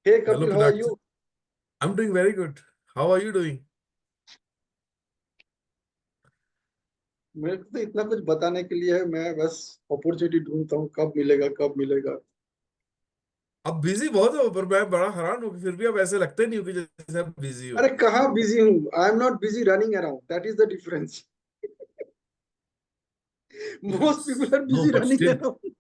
Hey Hello, Kapil, how are Pinakshi. you? I'm doing very good. How are you doing? मेरे को तो इतना कुछ बताने के लिए है, मैं बस अपॉर्चुनिटी ढूंढता हूँ, कब मिलेगा कब मिलेगा। अब बिजी बहुत हो, पर मैं बड़ा हैरान हूँ कि फिर भी अब ऐसे लगते नहीं हो कि जैसे आप बिजी हो। अरे कहाँ बिजी हूँ, I am not busy running around, that is the difference. Most people are no busy but running still, around.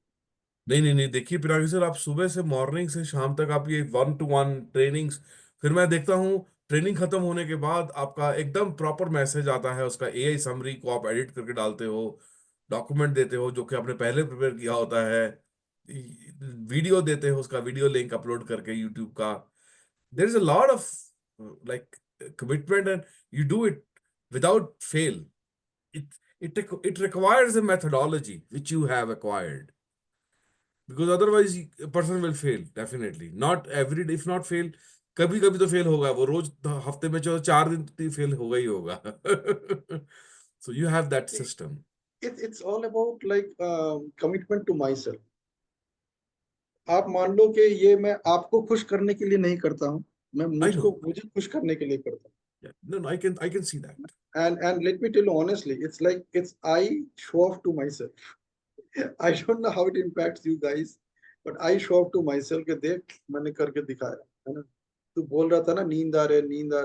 नहीं नहीं नहीं, देखिए पिनाकी सर, आप सुबह से मॉर्निंग से शाम तक आप ये 1-to-1 ट्रेनिंग्स, फिर मैं देखता हूँ ट्रेनिंग खत्म होने के बाद आपका एकदम प्रॉपर मैसेज आता है, उसका एआई समरी को आप एडिट करके डालते हो, डॉक्यूमेंट देते हो जो कि आपने पहले प्रिपेयर किया होता है, वीडियो देते हो, उसका वीडियो लिंक अपलोड करके यूट्यूब का। there is a lot of like commitment, and you do it without fail. It requires a methodology which you have acquired, because otherwise a person will fail definitely. Not every day, if not fail, कभी कभी तो fail होगा वो, रोज हफ्ते में चलो 4 दिन fail होगा ही होगा। So you have that system. It's all about like commitment to myself. आप मान लो कि ये मैं आपको खुश करने के लिए नहीं करता हूँ, मैं I मुझको know. मुझे खुश करने के लिए करता Yeah, no, no, I can see that. हूँ। And let me tell you honestly, it's like it's I show off to myself. I don't know how it impacts you guys, but I show up to myself कि देख मैंने करके दिखाया, है ना। तू बोल रहा था ना नींद आ रहा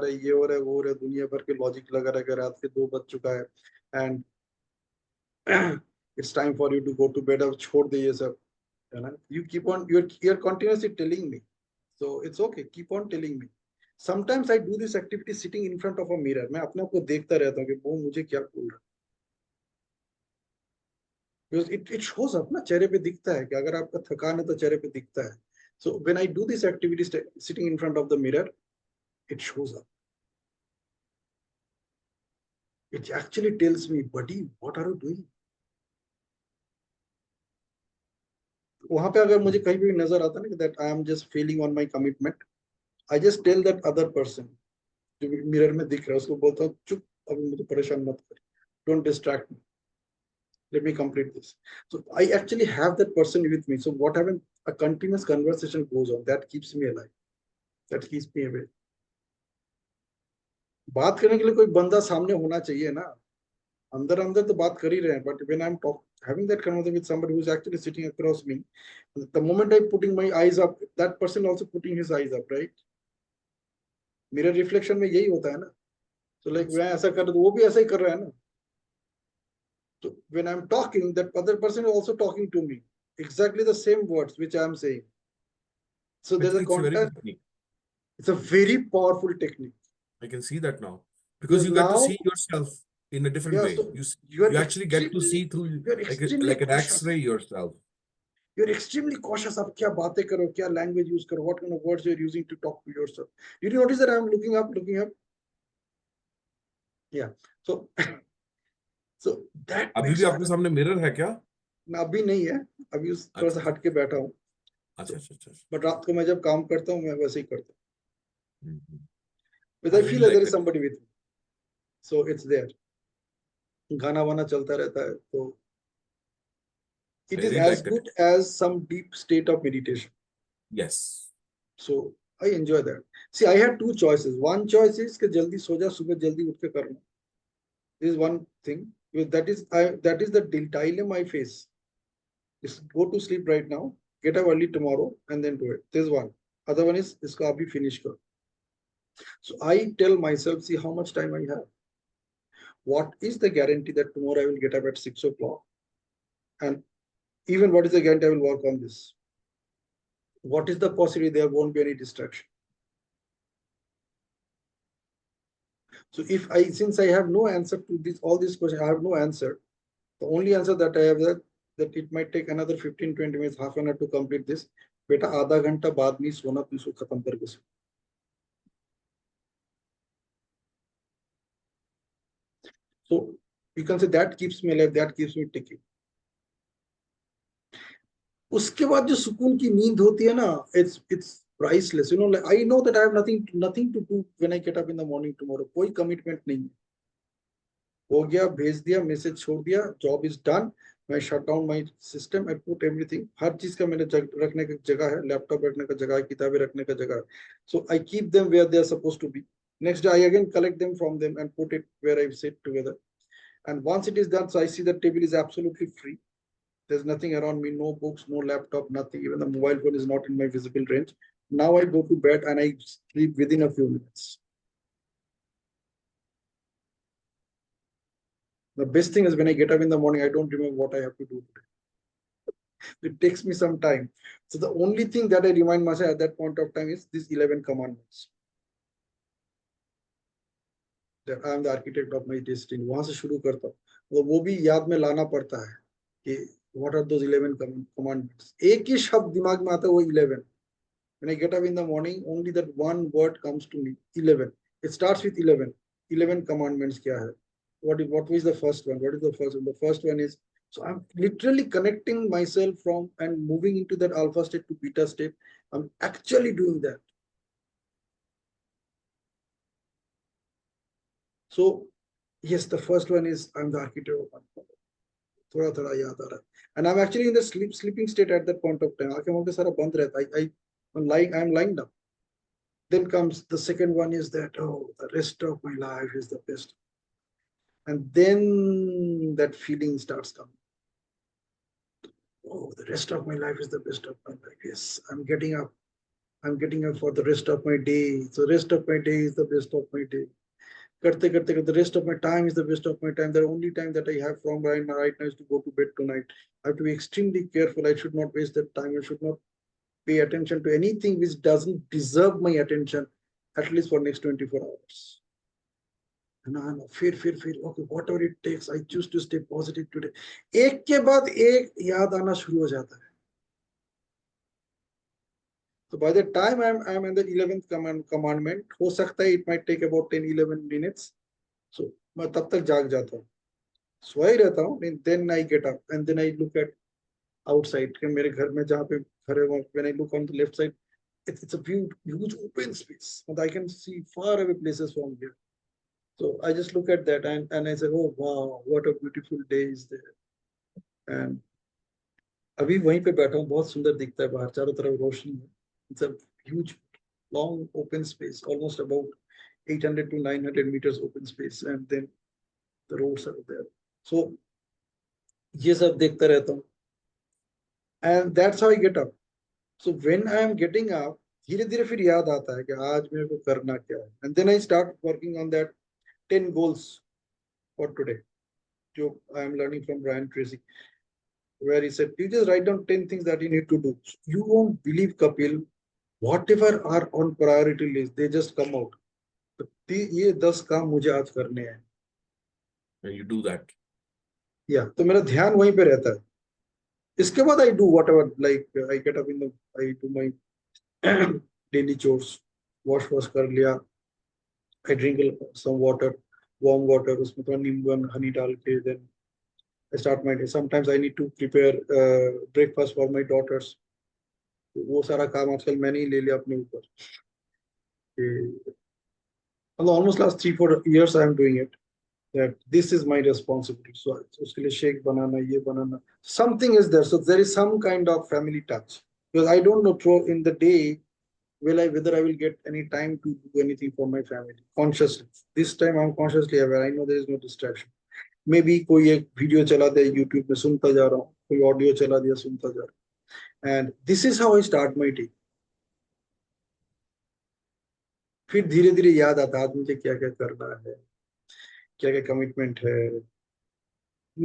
है, ये हो रहा है वो हो रहा है, दुनिया भर के लॉजिक लगा रहा है, रात के 2 बज चुका है, and it's time for you to go to bed. अब छोड़ दे ये सब, है ना। You keep on your continuously telling me, so it's okay, keep on telling me. Sometimes I do this activity sitting in front of a mirror, मैं अपने आप को देखता रहता हूँ कि वो मुझे क्या बोल रहा है, because it shows up ना, चेहरे पे दिखता है कि अगर आपका थकान है तो चेहरे पे दिखता है। So when I do this activity sitting in front of the mirror, it shows up. It actually tells me, buddy, what are you doing? वहां पे अगर मुझे कहीं भी नजर आता ना कि that I am just failing on my commitment, I just tell that other person जो मिरर में दिख रहा है उसको बोलता हूँ, चुप, अभी मुझे परेशान मत कर, don't distract me, let me complete this. So I actually have that person with me. So what happens, a continuous conversation goes on, that keeps me alive, that keeps me awake. बात करने के लिए कोई बंदा सामने होना चाहिए ना, अंदर अंदर तो बात कर ही रहे हैं, but when I am talk having that conversation with somebody who's actually sitting across me, the moment I'm putting my eyes up, that person also putting his eyes up, right? Mirror reflection में यही होता है ना। So like मैं ऐसा कर रहा हूं, वो भी ऐसा ही कर रहा है ना। So when I'm talking, that other person is also talking to me exactly the same words which I'm saying. So there's a It's a very good contact. technique. It's a very powerful technique, I can see that now, because because you get to now, see yourself in a different yeah, way. so You actually get to see through you're extremely like an cautious. X-ray yourself. You're extremely cautious आप क्या बातें करो, क्या language use करो, what kind of words you're using to talk to yourself. Did you notice that I'm looking up? Yeah. So so that अभी makes भी all आपके the, सामने मिरर है क्या? ना अभी नहीं है, अभी थोड़ा सा अच्छा हट के बैठा हूँ। अच्छा So अच्छा अच्छा। but रात को मैं जब काम करता हूँ मैं वैसे ही करता हूँ, because I I feel really that there like is that. somebody with me, so it's there. गाना वाना चलता रहता है, तो it I is really as like that. good as some deep state of meditation. Yes. So I enjoy that. See, I had two choices. One choice is कि जल्दी सो जा, सुबह जल्दी उठ के करना. This is one thing. That is the dilemma I face. Just go to sleep right now, get up early tomorrow, and then do it. This is one. Other one is इसको अभी finish करो. So I tell myself, see how much time I have. What is the guarantee that tomorrow I will get up at 6 o'clock? And even what is the guarantee I will work on this? What is the possibility there won't be any distraction? So if I, since I have no answer to this, all these questions, I have no answer. The only answer that I have that it might take another 15-20 minutes, half an hour to complete this. बेटा आधा घंटा बाद में सोना तू इसको खत्म करके सो. So you can say that keeps me alive, that keeps me ticking. उसके बाद जो सुकून की नींद होती है ना, it's priceless. You know, like I know that I have nothing to do when I get up in the morning tomorrow. कोई commitment नहीं है. हो गया, भेज दिया, मैसेज छोड़ दिया, job is done. I shut down my system, I put everything. हर चीज का मैंने रखने का जगह है, लैपटॉप रखने का जगह है, किताबें रखने का जगह है. So I keep them where they are supposed to be. Next day I again collect them from them and put it where I sit together. And once it is done, so I see the table is absolutely free. There's nothing around me, no books, no laptop, nothing. Even the mobile phone is not in my visible range. Now I go to bed and I sleep within a few minutes. The best thing is when I get up in the morning, I don't remember what I have to do today. It takes me some time. So the only thing that I remind myself at that point of time is these 11 commandments. That I am the architect of my destiny. वहां से शुरू करता हूँ. तो वो भी याद में लाना पड़ता है कि what are those 11 commandments. एक ही शब्द दिमाग में आता है वो 11. When I get up in the morning, only that one word comes to me. 11. It starts with 11. 11 commandments क्या है? What is the first one? What is the first one? The first one is, so I'm literally connecting myself from and moving into that alpha state to beta state. I'm actually doing that. So yes, the first one is I'm the architect of my life. थोड़ा थोड़ा याद आ रहा है. And I'm actually in the sleeping state at that point of time. आंखें मुझे सारा बंद रहता है. I'm lying down. Then comes the second one is that, oh, the rest of my life is the best. And then that feeling starts coming. Oh, the rest of my life is the best of my life. Yes, I'm getting up. I'm getting up for the rest of my day. So rest of my day is the best of my day. The rest of my time is the best of my time. The only time that I have from right now is to go to bed tonight. I have to be extremely careful. I should not waste that time. I should not pay attention to anything which doesn't deserve my attention, at least for next 24 hours. And fear. Okay, whatever it takes, I choose to stay positive today. एक के बाद एक याद आना शुरू हो जाता है. So by the time I'm in the 11th commandment, हो सकता है it might take about 10-11 minutes. So मैं तब तक जाग जाता हूँ. सो ही रहता हूँ. Then I get up and then I look at outside. कि मेरे घर में जहाँ पे घर है, when I look on the left side, it's a huge open space. And I can see far away places from here. So I just look at that and I say, oh wow, what a beautiful day is there. And अभी वहीं पे बैठा हूँ, बहुत सुंदर दिखता है बाहर, चारों तरफ रोशनी है. It's a huge, long open space, almost about 800 to 900 meters open space, and then the roads are there. So ये सब देखता रहता हूँ. And that's how I get up. So when I am getting up, धीरे धीरे फिर याद आता है कि आज मेरे को करना क्या है. And then I start working on that 10 goals for today. जो I am learning from Brian Tracy, where he said, you just write down 10 things that you need to do. You won't believe, Kapil, whatever are on priority list, they just come out. ये 10 काम मुझे आज करने हैं. And you do that. Yeah, तो मेरा ध्यान वहीं पे रहता है. इसके बाद I do whatever, like I get up I do my daily chores, wash कर लिया. I drink some water, warm water, उसमें थोड़ा नींबू and honey डाल के, then I start my day. Sometimes I need to prepare breakfast for my daughters. वो सारा काम आजकल मैंने ही ले लिया अपने ऊपर. Almost last 3-4 years I am doing it. That this is my responsibility. So उसके लिए shake बनाना, ये बनाना. Something is there. So there is some kind of family touch. Because I don't know through in the day whether I will get any time to do anything for my family consciously. This time I'm consciously aware. I know there is no distraction. Maybe कोई एक video चला दे YouTube में, सुनता जा रहा हूँ, कोई audio चला दिया, सुनता जा रहा हूँ. And this is how I start my day. फिर धीरे धीरे याद आता है आज मुझे क्या क्या करना है, क्या क्या कमिटमेंट है.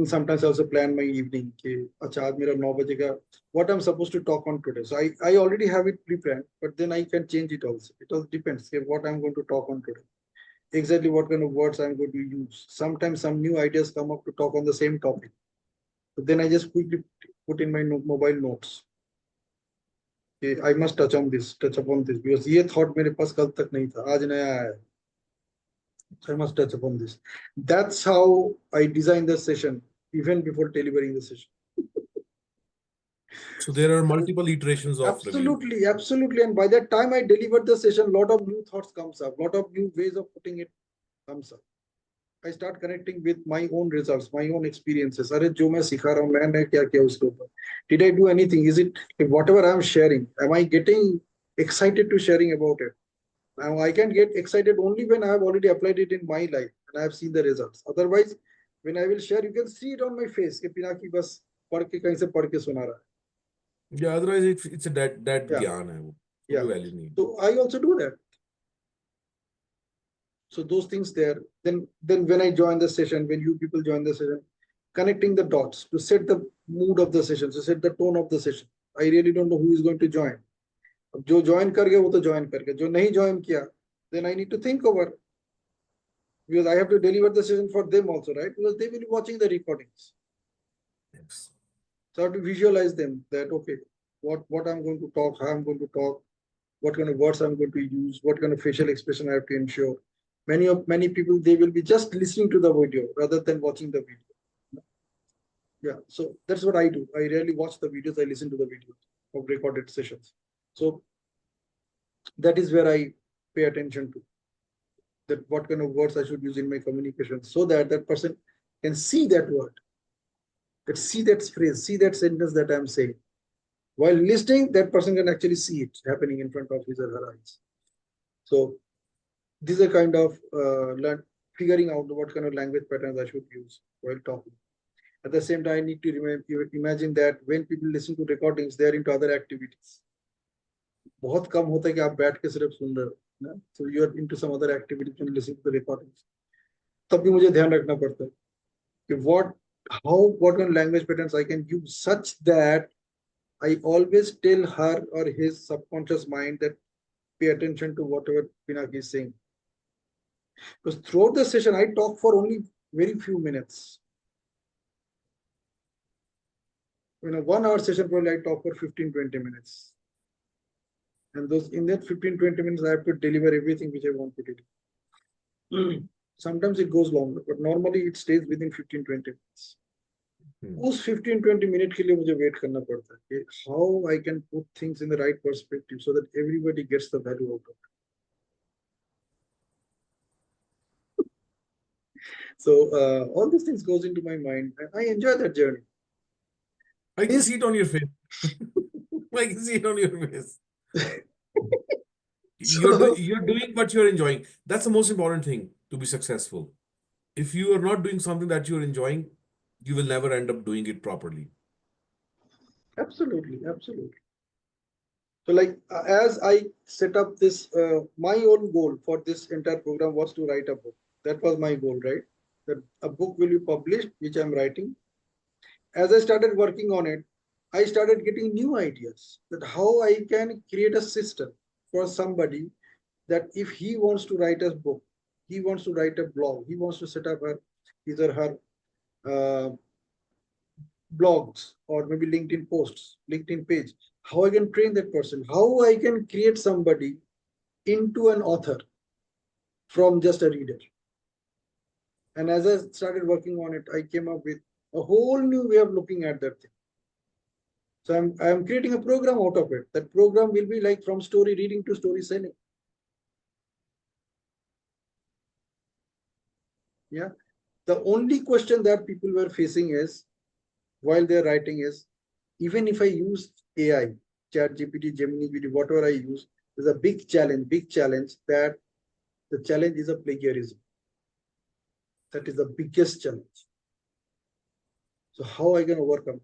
Sometimes I also plan my evening कि अच्छा आज मेरा 9 बजे का what I'm supposed to talk on today. So I already have it pre-planned, but then I can change it also. It all depends what I'm going to talk on today. Exactly what kind of words I'm going to use. Sometimes some new ideas come up to talk on the same topic. But then I just quickly put in my mobile notes. Okay, I must touch upon this, because ये thought मेरे पास कल तक नहीं था, आज नया आया है. So I must touch upon this. That's how I design the session, even before delivering the session. So there are multiple iterations of review. Absolutely. And by that time I delivered the session, lot of new thoughts comes up, lot of new ways of putting it comes up. I start connecting with my own results, my own experiences. अरे जो मैं सिखा रहा हूँ मैंने क्या किया उसके ऊपर. Did I do anything? Is it whatever I'm sharing? Am I getting excited to sharing about it? Now I can get excited only when I have already applied it in my life and I have seen the results. Otherwise, when I will share, you can see it on my face कि पिनाकी बस पढ़ के कहीं से पढ़ के सुना रहा है. Yeah, otherwise it's a dead Yeah, ज्ञान है वो, yeah. कोई वैल्यू नहीं है. So I also do that. So those things there. Then when I join the session, when you people join the session, connecting the dots to set the mood of the session, to set the tone of the session. I really don't know who is going to join. अब जो join कर गया वो तो join कर गया, जो नहीं join किया, then I need to think over, because I have to deliver the session for them also, right? Because they will be watching the recordings. Yes. So I have to visualize them that okay, what I'm going to talk, how I'm going to talk, what kind of words I'm going to use, what kind of facial expression I have to ensure. Many people, they will be just listening to the video rather than watching the video. Yeah, so that's what I do. I rarely watch the videos, I listen to the videos of recorded sessions. So that is where I pay attention to, that what kind of words I should use in my communication so that that person can see that word, that see that phrase, see that sentence that I'm saying. While listening, that person can actually see it happening in front of his or her eyes. So these are kind of figuring out what kind of language patterns I should use while talking. At the same time, I need to imagine that when people listen to recordings, they are into other activities. बहुत कम होता है कि आप बैठ के सिर्फ सुन रहे हो, so you are into some other activity when listening to the recordings. तब भी मुझे ध्यान रखना पड़ता है कि what kind of language patterns I can use such that I always tell her or his subconscious mind that pay attention to whatever Pinaki is saying. Because throughout the session, I talk for only very few minutes. In a 1 hour session, probably I talk for 15-20 minutes. And those in that 15-20 minutes, I have to deliver everything which I want to deliver. Sometimes it goes longer, but normally it stays within 15-20 minutes. उस 15-20 minute के लिए मुझे wait करना पड़ता है कि how I can put things in the right perspective so that everybody gets the value out of it. So all these things goes into my mind and I enjoy that journey. I can see it on your face. I can see it on your face. You're doing what you're enjoying. That's the most important thing to be successful. If you are not doing something that you're enjoying, you will never end up doing it properly. Absolutely. So like as I set up this, my own goal for this entire program was to write a book. That was my goal, right? That a book will be published, which I'm writing. As I started working on it, I started getting new ideas that how I can create a system for somebody that if he wants to write a book, he wants to write a blog, he wants to set up his or her blogs or maybe LinkedIn posts, LinkedIn page, how I can train that person, how I can create somebody into an author from just a reader. And as I started working on it, I came up with a whole new way of looking at that thing. So I'm creating a program out of it. That program will be like from story reading to story selling. Yeah. The only question that people were facing is, while they're writing is, even if I use AI, ChatGPT, Gemini, whatever I use, there's a big challenge that the challenge is a plagiarism. That is the biggest challenge. So how I can overcome it?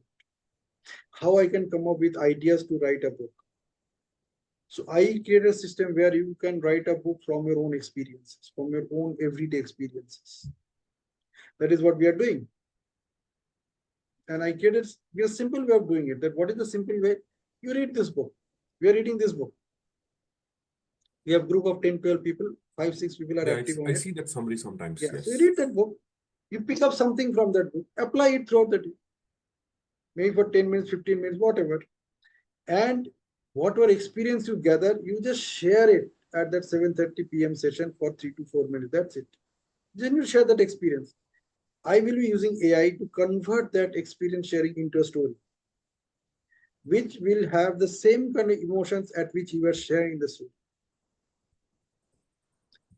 How I can come up with ideas to write a book? So I create a system where you can write a book from your own experiences, from your own everyday experiences. That is what we are doing. And I created a simple way of doing it. That what is the simple way? You read this book. We are reading this book. We have a group of 10, 12 people, 5, 6 people are active on it. I see that summary sometimes. Yeah, Yes. so you read that book. You pick up something from that book, apply it throughout the day. Maybe for 10 minutes, 15 minutes, whatever. And whatever experience you gather, you just share it at that 7:30 p.m. session for 3 to 4 minutes. That's it. Then you share that experience. I will be using AI to convert that experience sharing into a story, which will have the same kind of emotions at which you are sharing the story.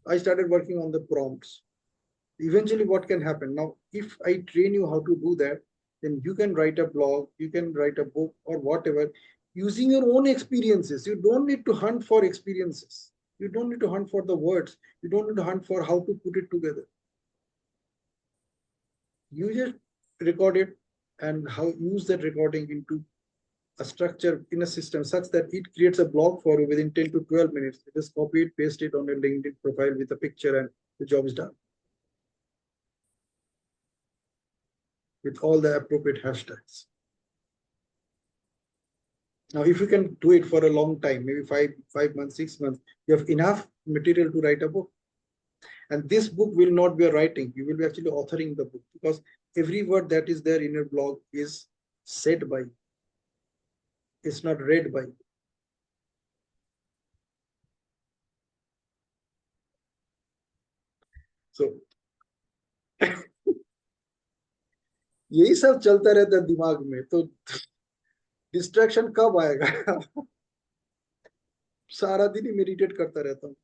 I started working on the prompts. Eventually, what can happen? Now, if I train you how to do that, then you can write a blog, you can write a book or whatever using your own experiences. You don't need to hunt for experiences. You don't need to hunt for the words. You don't need to hunt for how to put it together. You just record it and how use that recording into a structure in a system such that it creates a blog for you within 10 to 12 minutes. You just copy it, paste it on your LinkedIn profile with a picture, and the job is done with all the appropriate hashtags. Now, if you can do it for a long time, maybe 5 months, 6 months, you have enough material to write a book. And this book will not be a writing, you will be actually authoring the book, because every word that is there in your blog is said by you. It's not read by you. So यही सब चलता रहता है दिमाग में, तो distraction कब आएगा? सारा दिन ही मेडिटेट करता रहता हूँ.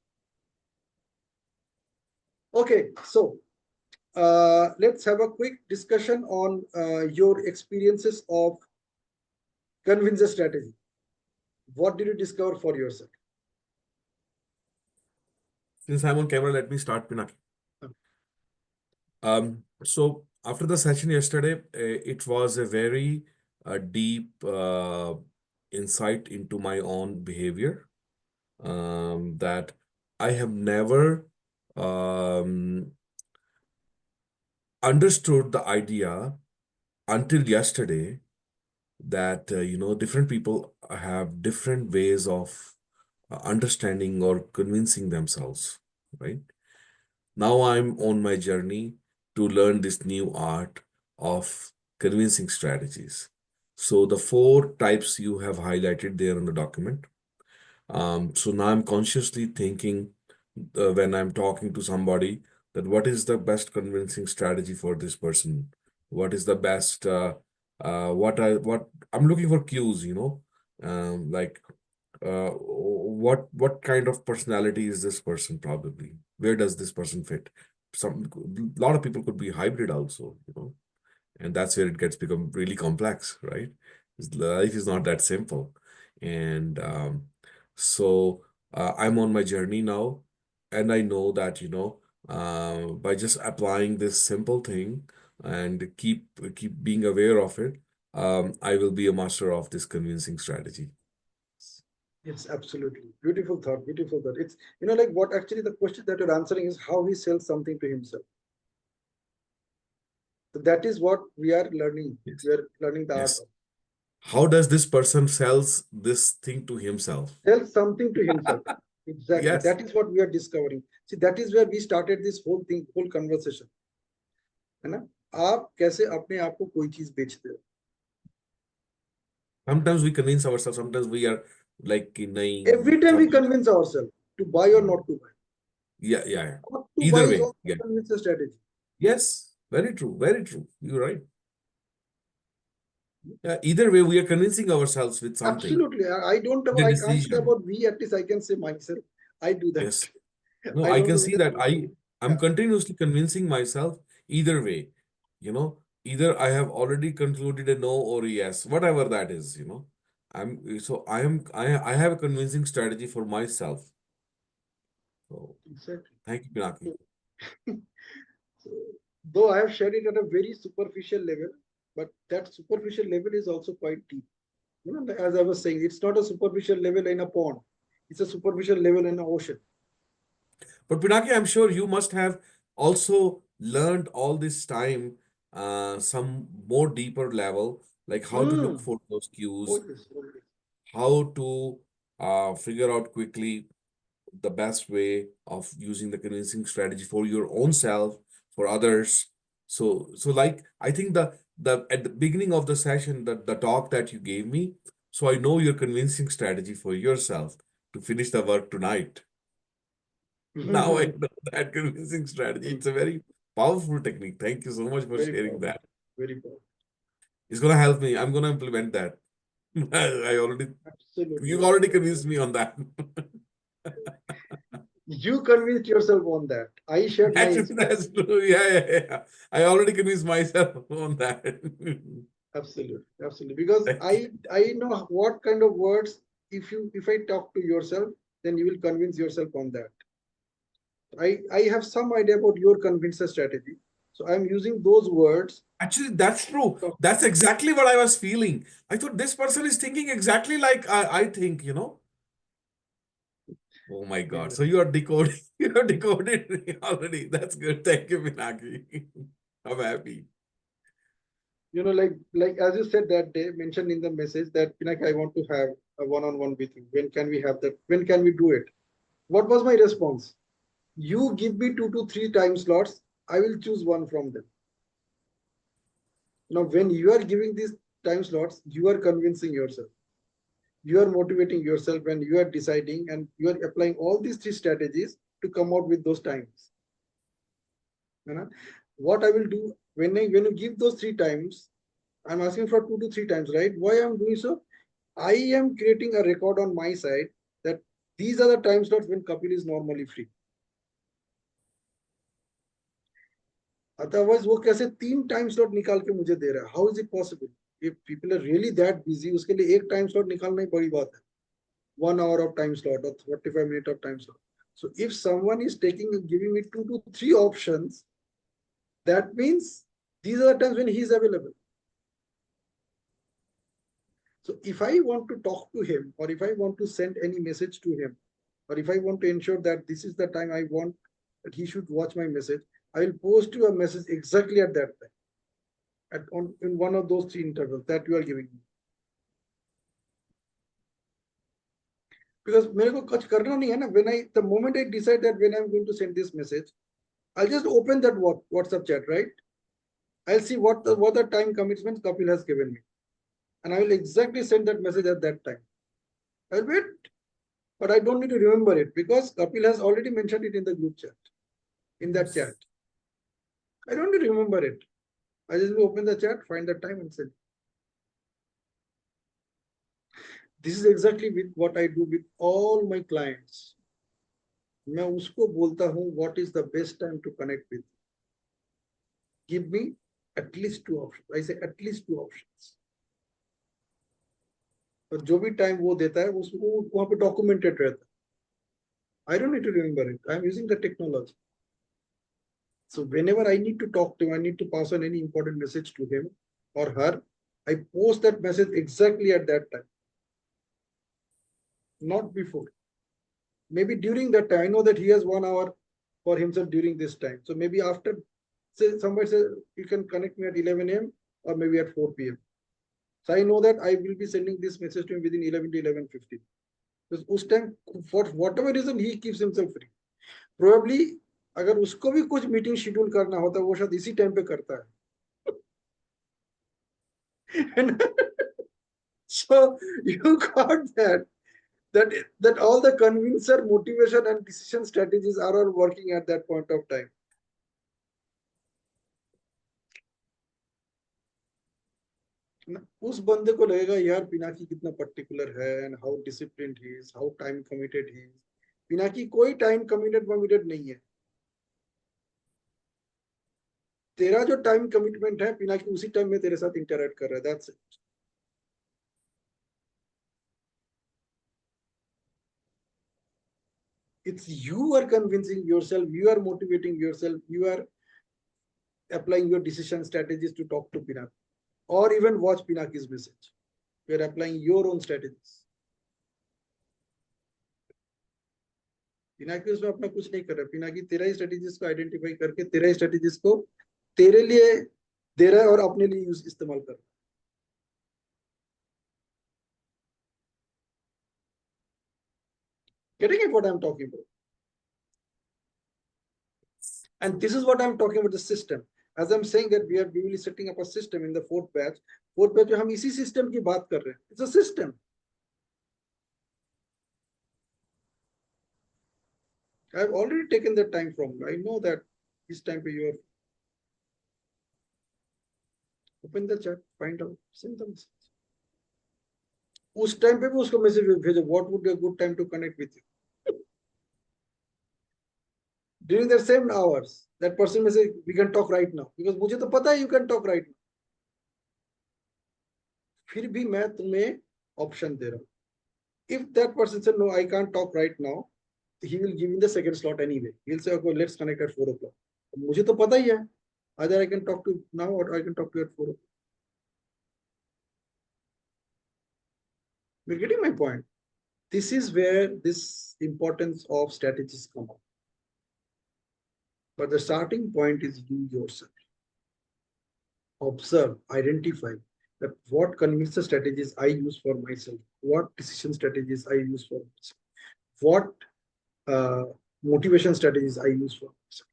Okay, so let's have a quick discussion on your experiences of convincer strategy. What did you discover for yourself? Since I'm on camera, let me start, Pinaki. So after the session yesterday, it was a very deep insight into my own behavior, that I have never understood the idea until yesterday that different people have different ways of understanding or convincing themselves, right? Now I'm on my journey to learn this new art of convincing strategies. So the 4 types you have highlighted there in the document. So now I'm consciously thinking when I'm talking to somebody, that what is the best convincing strategy for this person? What is the best? What I'm looking for cues, like what kind of personality is this person probably? Where does this person fit? A lot of people could be hybrid also, and that's where it gets become really complex, right? Life is not that simple, and so I'm on my journey now, and I know that by just applying this simple thing and keep being aware of it, I will be a master of this convincing strategy. Yes, absolutely. Beautiful thought, beautiful thought. It's, like what actually the question that you're answering is how he sells something to himself. So that is what we are learning. Yes. We are learning the art Yes. of. How does this person sells this thing to himself? Sell something to himself. Exactly. Yes. That is what we are discovering. See, that is where we started this whole thing, whole conversation. है ना? आप कैसे अपने आप को कोई चीज बेचते हो? Sometimes we convince ourselves, sometimes we are like कि नहीं Every time we सब convince ourselves to buy or not to buy. yeah. Not to buy Either is way, also yeah. a convincer strategy. Yes, very true, very true. You're right. Yeah, either way, we are convincing ourselves with something, Absolutely. I don't have, the I can't say decision. about we, at least I can say myself. I do that. Yes. No, I I don't can know see whether that. you do. I'm Yeah. continuously convincing myself either way. Either I have already concluded a no or a yes, whatever that is. I have a convincing strategy for myself. So Exactly. thank you, Pinaki. So, though I have shared it at a very superficial level, but that superficial level is also quite deep. As I was saying, it's not a superficial level in a pond. It's a superficial level in an ocean. But Pinaki, I'm sure you must have also learned all this time some more deeper level, like how to look Hmm. for those Oh cues, yes, oh yes. how to figure out quickly the best way of using the convincing strategy for your own self, for others. So like I think the at the beginning of the session, the talk that you gave me, so I know your convincing strategy for yourself to finish the work tonight. Now I know that convincing strategy. It's a very powerful technique. Thank you so much for Very sharing powerful. that. Very powerful. It's gonna help me. I'm gonna implement that. I already Absolutely, You've already absolutely. convinced me on that. You convinced yourself on that. I shared my That's true. Yeah. I already convinced myself on that. absolutely, absolutely. Because Thank you. I know what kind of words, if I talk to yourself, then you will convince yourself on that. I have some idea about your convincer strategy. So I'm using those words. Actually, that's true. So, That's exactly what I was feeling. I thought this person is thinking exactly like I think, you know. Oh my God. So you are decoding. You have decoded me already. That's good. Thank you, Pinaki. I'm happy. like as you said that day, mentioned in the message that Pinaki, I want to have a one-on-one with you. When can we have that? When can we do it? What was my response? You give me 2 to 3 time slots. I will choose one from them. Now, when you are giving these time slots, you are convincing yourself. You are motivating yourself when you are deciding and you are applying all these 3 strategies to come out with those times. You know? What I will do when you give those 3 times, I'm asking for 2 to 3 times, right? Why I'm doing so? I am creating a record on my side that these are the time slots when Kapil is normally free. Otherwise वो कैसे 3 time slot निकाल के मुझे दे रहा है? How is it possible? If people are really that busy, उसके लिए एक टाइम स्लॉट निकालना ही बड़ी बात है. 1 hour of time slot or 45 minutes of time slot. So if someone is giving me 2 to 3 options, that means these are the times when he is available. So if I want to talk to him, or if I want to send any message to him, or if I want to ensure that this is the time I want that he should watch my message, I will post you a message exactly at that time, in one of those 3 intervals that you are giving me. Because मेरे को कुछ करना नहीं है ना. The moment I decide that when I'm going to send this message, I'll just open that WhatsApp chat, right? I'll see what the time commitments Kapil has given me, and I will exactly send that message at that time. I'll wait, but I don't need to remember it because Kapil has already mentioned it in the group chat, in that chat. I don't need to remember it. I just will open the chat, find the time, and send. This is exactly with what I do with all my clients. मैं उसको बोलता हूँ what is the best time to connect with. Give me at least 2 options. I say at least 2 options. और जो भी time वो देता है उसको वहां पे डॉक्यूमेंटेड रहता है. I don't need to remember it. I'm using the technology. So whenever I need to talk to him, I need to pass on any important message to him or her, I post that message exactly at that time, not before. Maybe during that time, I know that he has 1 hour for himself during this time. So maybe after, say somebody says you can connect me at 11 a.m. or maybe at 4 p.m. So I know that I will be sending this message to him within 11 to 11:15. Because उस time, for whatever reason, he keeps himself free. Probably अगर उसको भी कुछ meeting schedule करना होता है वो शायद इसी टाइम पे करता है. So you got that all the convincer, motivation and decision strategies are all working at that point of time. उस बंदे को लगेगा यार पिनाकी कितना पर्टिकुलर है and how disciplined he is, how time committed he is. Pinaki कोई टाइम कमिटेड नहीं है. तेरा जो टाइम कमिटमेंट है पिनाकी उसी टाइम में तेरे साथ इंटरेक्ट कर रहा है. That's it. It's you are convincing yourself, you are motivating yourself, you are applying your decision strategies to talk to Pinaki or even watch Pinaki's message. You are applying your own strategies. Pinaki उसमें अपना कुछ नहीं कर रहा. पिनाकी तेरा ही strategies को identify करके तेरा ही स्ट्रेटेजीज को तेरे लिए दे रहा है और अपने लिए इस्तेमाल कर रहा है. Getting it what I'm talking about? And this is what I'm talking about, the system. As I'm saying that we will be setting up a system in the fourth batch. Fourth batch में हम इसी system की बात कर रहे हैं. It's a system. I've already taken the time from you. I know that this time you are. Open the chat, find out, send the message. उस time पे भी उसको मैसेज भेजो, what would be a good time to connect with you. during the same hours, that person may say, we can talk right now. Because मुझे तो पता है you can talk right now. फिर भी मैं तुम्हें option दे रहा हूँ. If that person said, no, I can't talk right now, he will give me the second slot anyway. He'll say, okay, let's connect at 4 o'clock. मुझे तो पता ही है. Either I can talk to you now or I can talk to you at 4 o'clock. You're getting my point. This is where this importance of strategies come up. But the starting point is you yourself. Observe, identify that what convincing strategies I use for myself, what decision strategies I use for myself, what motivation strategies I use for myself.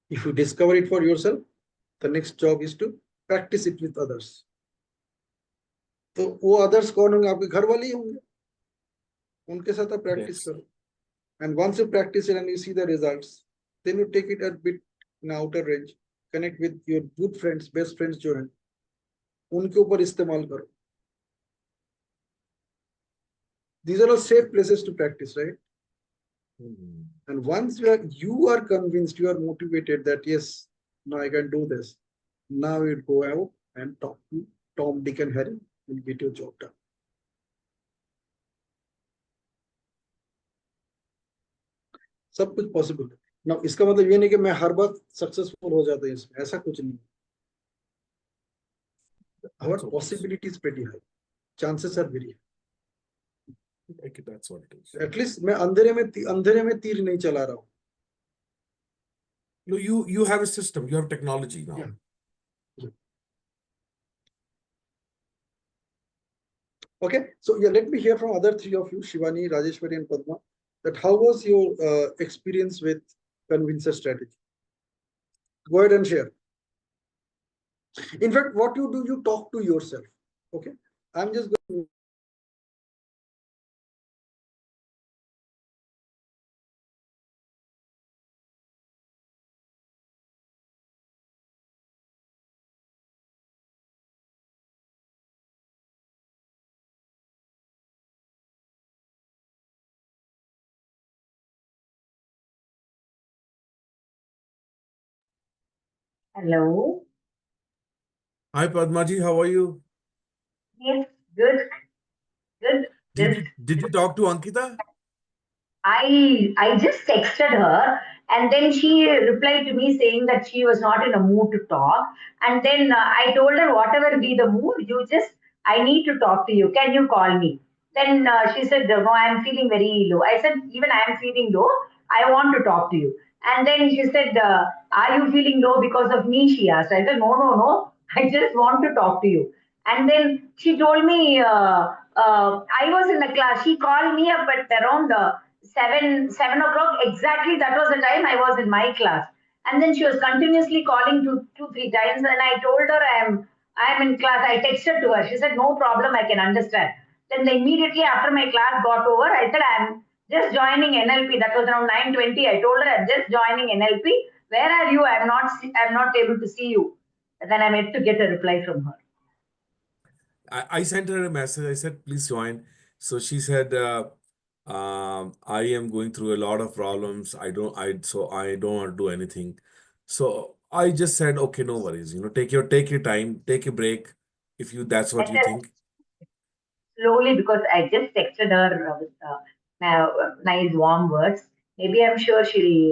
If you discover it for yourself, the next job is to practice it with others. तो वो others कौन होंगे? आपके घर वाले ही होंगे. उनके साथ आप practice Yes. करो. And once you practice it and you see the results, then you take it a bit in outer range. Connect with your good friends, best friends जो हैं, उनके ऊपर इस्तेमाल करो. These are all safe places to practice, right? Mhm. And once you are convinced, you are motivated that yes, now I can do this. Now you go out and talk to Tom, Dick, and Harry and get your job done. सब कुछ possible है. Now इसका मतलब ये नहीं कि मैं हर बार successful हो जाता हूँ इसमें. ऐसा कुछ नहीं. Our That's what it is. possibility is pretty high. Chances are very high. Like that's what it is. At least मैं अंधेरे में तीर नहीं चला रहा हूँ. No, you have a system, you have technology now. Yeah. Okay, so yeah, let me hear from other three of you, Shivani, Rajeshwari, and Padma, that how was your experience with convincer strategy? Go ahead and share. In fact, what you do, you talk to yourself. Okay, I'm just going. Hello. Hi Padma ji, how are you? Yes, good, good. Did you talk to Ankita? I just texted her, and then she replied to me saying that she was not in a mood to talk. And then I told her, whatever be the mood, I need to talk to you. Can you call me? Then she said, no, I'm feeling very low. I said, even I am feeling low. I want to talk to you. And then she said, are you feeling low because of me? She asked. I said, no, no, no. I just want to talk to you. And then she told me, I was in the class. She called me up at around 7 o'clock exactly. That was the time I was in my class. And then she was continuously calling two, 3 times. And I told her I am in class. I texted to her. She said, no problem, I can understand. Then immediately after my class got over, I said, I'm just joining NLP. That was around 9:20. I told her, I'm just joining NLP. Where are you? I'm not able to see you. And then I'm yet to get a reply from her. I sent her a message. I said, please join. So she said, I am going through a lot of problems. So I don't want to do anything. So I just said, okay, no worries. Take your time, take a break if that's what I you said think. slowly because I just texted her with nice warm words. Maybe I'm sure she'll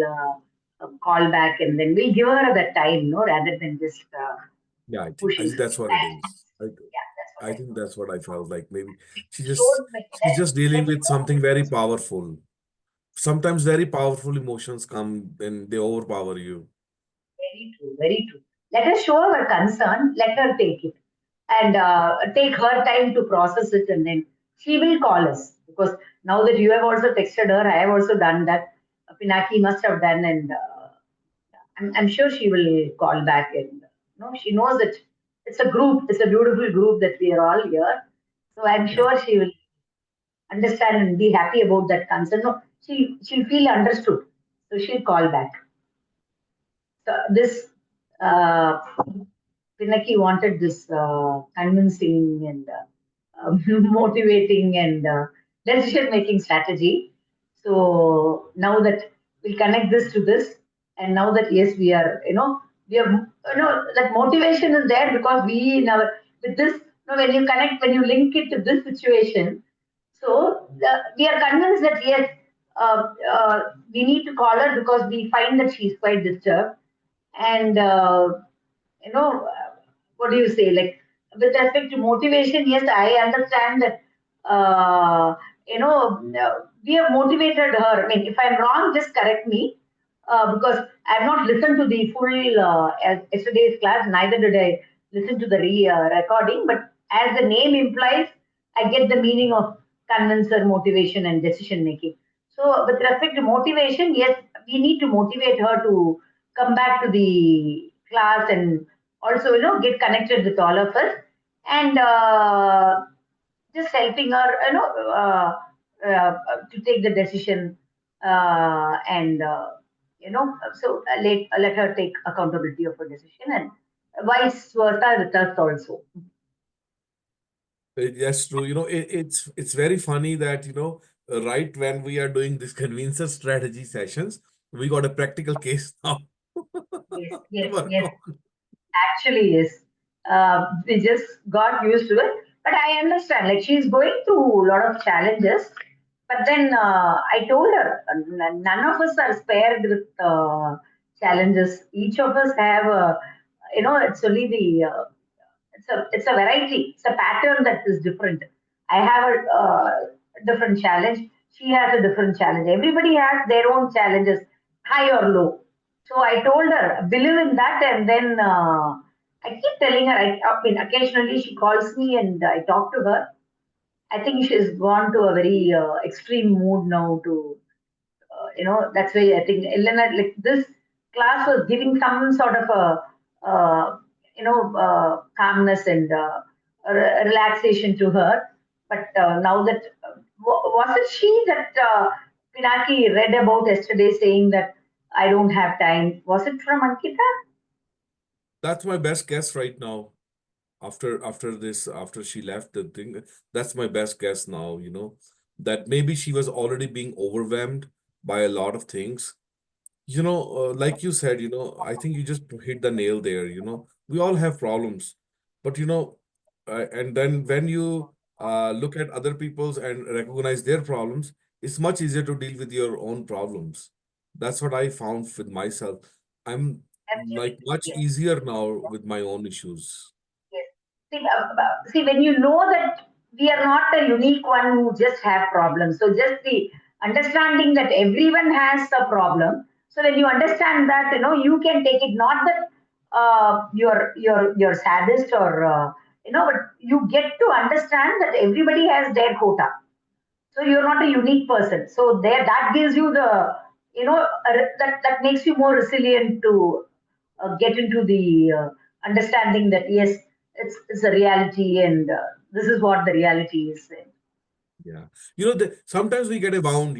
call back and then we'll give her the time, no, rather than just Yeah, I pushing. think that's what it is. Yeah, that's what I I think thought. that's what I felt like. Maybe she just Showed my she's just dealing with something that very powerful. Sometimes very powerful emotions come and they overpower you. very true, very true. Let her show her concern. Let her take it and take her time to process it, and then she will call us. Because now that you have also texted her, I have also done that. Pinaki must have done, and I'm sure she will call back. And she knows that it's a group. It's a beautiful group that we are all here. So I'm Yeah. sure she will understand and be happy about that concern. No, she'll feel understood. So she'll call back. So this uh, Pinaki wanted this convincing and motivating and decision making strategy. So now that we'll connect this to this, and now that yes, we are, we have, that motivation is there because we now with this, when you connect, when you link it to this situation, so we are convinced that yes, we need to call her because we find that she's quite disturbed, and you know, what do you say? Like with respect to motivation, yes, I understand that. We have motivated her. I mean, if I'm wrong, just correct me, because I have not listened to the full yesterday's class. Neither did I listen to the recording. But as the name implies, I get the meaning of convincer, motivation, and decision making. So, with respect to motivation, yes, we need to motivate her to come back to the class and also, get connected with all of us, and just helping her, to take the decision, and let her take accountability of her decision, and vice versa with us also. That's true. It's very funny that, right when we are doing this convincer strategy sessions, we got a practical case now Yes, to yes, work yes. on. Actually, yes. We just got used to it. But I understand, like she's going through a lot of challenges. But then I told her, none of us are spared with challenges. Each of us have, it's only the, it's a variety. It's a pattern that is different. I have a different challenge. She has a different challenge. Everybody has their own challenges, high or low. So I told her, believe in that, and then I keep telling her. I mean, occasionally she calls me and I talk to her. I think she's gone to a very extreme mood now. That's why I think Elena, like this class was giving some sort of a, calmness and relaxation to her. But now that, was it she that Pinaki read about yesterday saying that I don't have time? Was it from Ankita? That's my best guess right now. After she left the thing, that's my best guess now, that maybe she was already being overwhelmed by a lot of things. Like you said, I think you just hit the nail there. We all have problems, but and then when you look at other people's and recognize their problems, it's much easier to deal with your own problems. That's what I found with myself. I'm like Absolutely. much Yes. easier now with my own issues. Yes. See, when you know that we are not a unique one who just have problems, so just the understanding that everyone has a problem. So when you understand that, you can take it. Not that you're saddest or but you get to understand that everybody has their quota. So you're not a unique person. So there, that gives you the, that makes you more resilient to get into the understanding that yes, it's a reality, and this is what the reality is. Yeah. Sometimes we get a wound,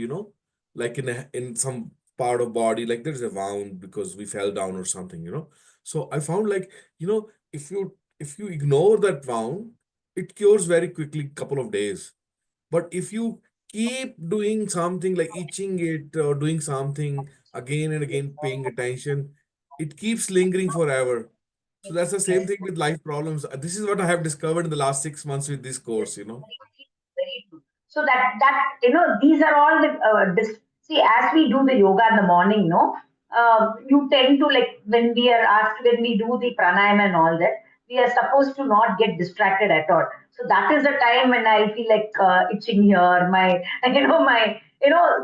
like in some part of body, like there's a wound because we fell down or something. So I found like, if you ignore that wound, it cures very quickly, couple of days. But if you keep doing something like itching it or doing something again and again, paying attention, it keeps lingering forever. So that's the same Yes. thing with life problems. This is what I have discovered in the last 6 months with this Yes, course. very true. So these are all the see, as we do the yoga in the morning, no, you tend to, like, when we are asked, when we do the pranayama and all that, we are supposed to not get distracted at all. So that is the time when I feel like itching here, my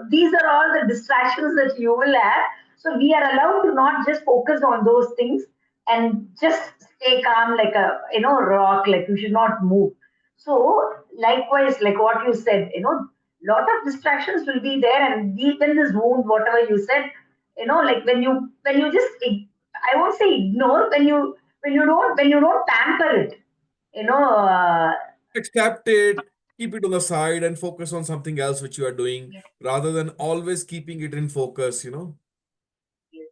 these are all the distractions that you will have. So we are allowed to not just focus on those things and just stay calm like a rock, like you should not move. So likewise, like what you said, lot of distractions will be there, and deep in this wound, whatever you said, like when you just I won't say ignore, when you don't pamper it, you know, uh, Accept it, keep it on the side, and focus on something else which you are doing yes, rather than always keeping it in focus. yes,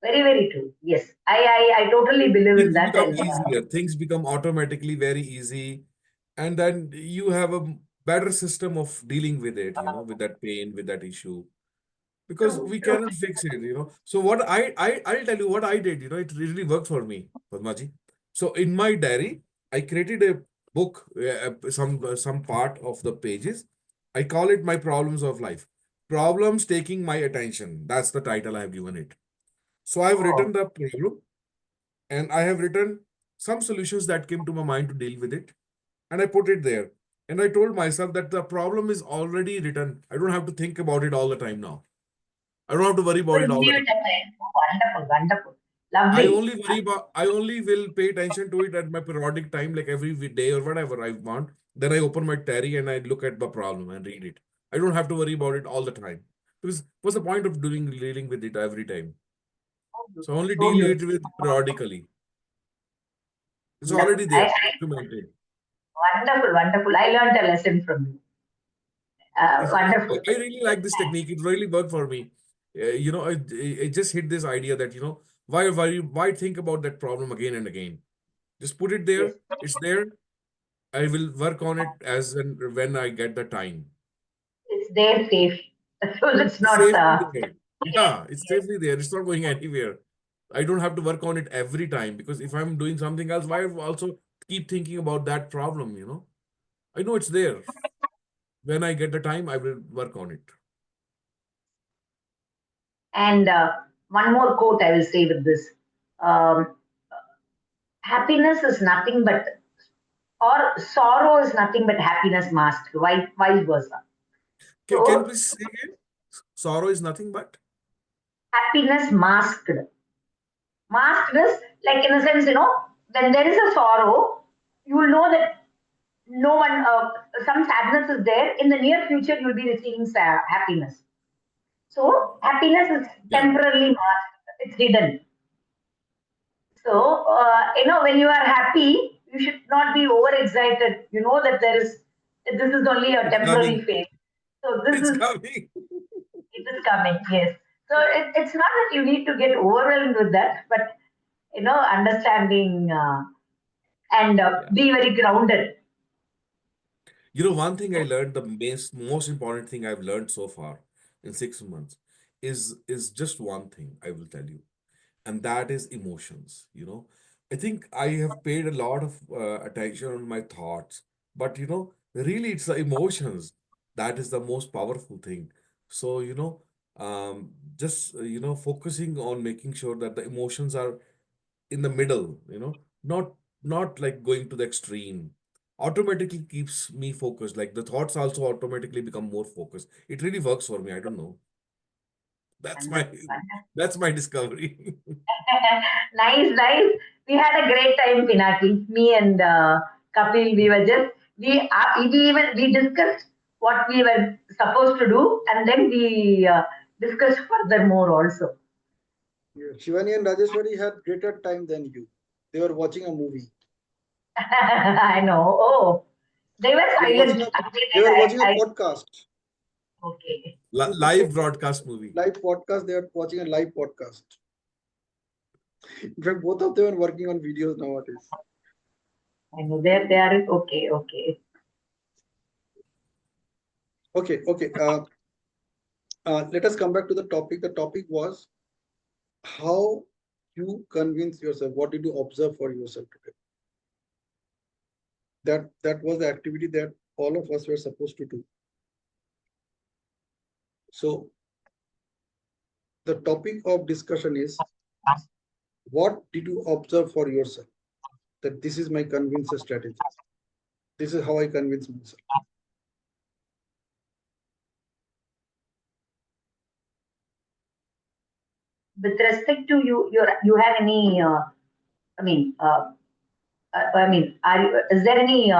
very very true. Yes, I totally believe in Things that, become and easier, things become automatically very easy, and then you have a better system of dealing with it, with that pain, with that issue, because True, we true. cannot fix it. So what I'll tell you what I did, it really worked for me, Padmaji. So in my diary, I created a book, some part of the pages. I call it My Problems of Life. Problems Taking My Attention. That's the title I have given it. So I've Oh, written the problem, and I have written some solutions that came to my mind to deal with it, and I put it there. And I told myself that the problem is already written. I don't have to think about it all the time now. I don't have to worry so about it you all the give time. it a time. Oh, wonderful, wonderful. I Lovely. only worry about, I only will pay attention to it at my periodic time, like every day or whatever I want. Then I open my Terry and I look at the problem and read it. I don't have to worry about it all the time. Because what's the point of dealing with it every time? So So beautiful, only so deal it beautiful. with periodically. It's Wonderful. already there, documented. Wonderful, wonderful. I learned a lesson from you. Wonderful. I really like this technique. It really worked for me. I just hit this idea that, why think about that problem again and again? Just put it Yes, there. It's there. I will work on it as and when I get the time. it's there safe. So it's It's not. safely there. Yeah, it's Yes, safely there. It's not going anywhere. I don't have to work on it every time, because if I'm doing something else, why also keep thinking about that problem? I know it's there. When I get the time, I will work on it. and one more quote I will say with this. Um, Happiness is nothing but, or sorrow is nothing but happiness masked, vice versa. Can you So please say again? Sorrow is nothing but? happiness masked. Masked is like, in a sense, when there is a sorrow, you will know that no one, some sadness is there. In the near future, you'll be receiving happiness. So happiness is Yeah. temporarily masked. It's hidden. So, when you are happy, you should not be overexcited. You know that this is only a It's temporary coming. phase. So It's coming. it is coming, yes. So it's not that you need to get overwhelmed with that, but, understanding and Yeah. be very grounded. One thing I learned, the most important thing I've learned so far in 6 months is just one thing I will tell you, and that is emotions. I think I have paid a lot of attention on my thoughts, but really it's the emotions that is the most powerful thing. So, just focusing on making sure that the emotions are in the middle, not like going to the extreme, automatically keeps me focused. Like the thoughts also automatically become more focused. It really works for me. I don't know. That's my Wonderful, wonderful. that's my discovery. Nice, nice. We had a great time, Pinaki. Me and Kapil, we discussed what we were supposed to do, and then we discussed further more also. Yeah, Shivani and Rajeshwari had greater time than you. They were watching a movie. I know. Oh, they were They were watching silent. a After they that, were watching a I podcast. okay. Live broadcast movie. Live podcast. They were watching a live podcast. In fact, both of them are working on videos nowadays. I know they are okay, okay. Okay. Let us come back to the topic. The topic was how you convince yourself. What did you observe for yourself today? That was the activity that all of us were supposed to do. So the topic of discussion is, what did you observe for yourself? That this is my convince strategy. This is how I convince myself. With respect to you have any? I mean, is there any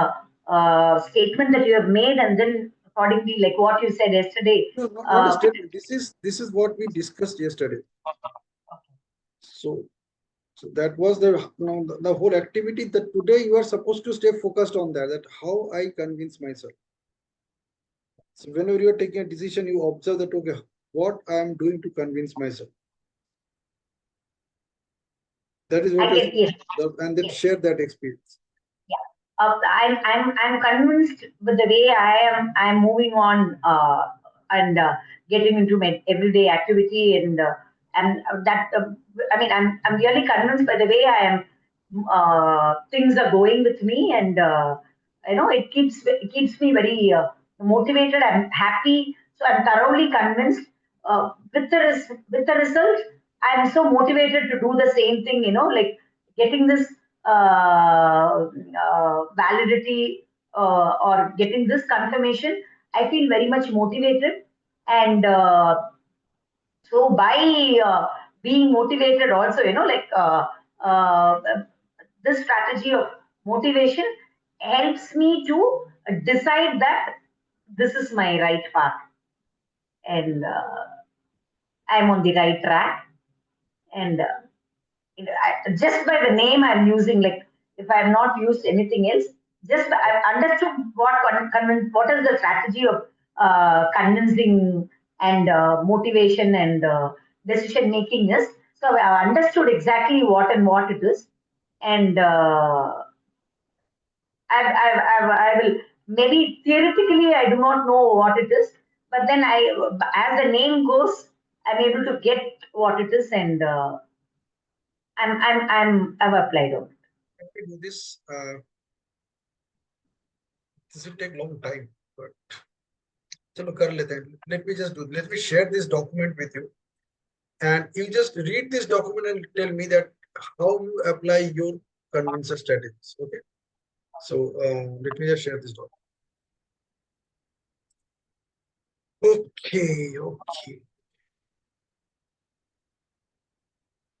statement that you have made, and then accordingly, like what you said yesterday? No, not a Uh, statement. This is what we discussed yesterday. So that was the whole activity, that today you are supposed to stay focused on that. That how I convince myself. So whenever you are taking a decision, you observe that, okay, what I am doing to convince myself. That is what I you're get, yes, supposed to observe, and then yes, share that experience. yeah. I'm convinced with the way I'm moving on and getting into my everyday activity and that I mean I'm really convinced by the way I am things are going with me and it keeps me very motivated. I'm happy, so I'm thoroughly convinced. With the result, I'm so motivated to do the same thing. Like getting this validity or getting this confirmation, I feel very much motivated. And so by being motivated also, uh, this strategy of motivation helps me to decide that this is my right path and I'm on the right track. And just by the name I'm using, like if I have not used anything else, just I've understood what is the strategy of convincing and motivation and decision making is. So I've understood exactly what it is, and I will maybe theoretically I do not know what it is, but then as the name goes, I'm able to get what it is, and I've applied on it. Let me do this. This will take long time, but chalo kar lete hain. Let me just do. Let me share this document with you, and you just read this document and tell me that how you apply your convincer strategies. Okay. So let me just share this document. Okay. Okay.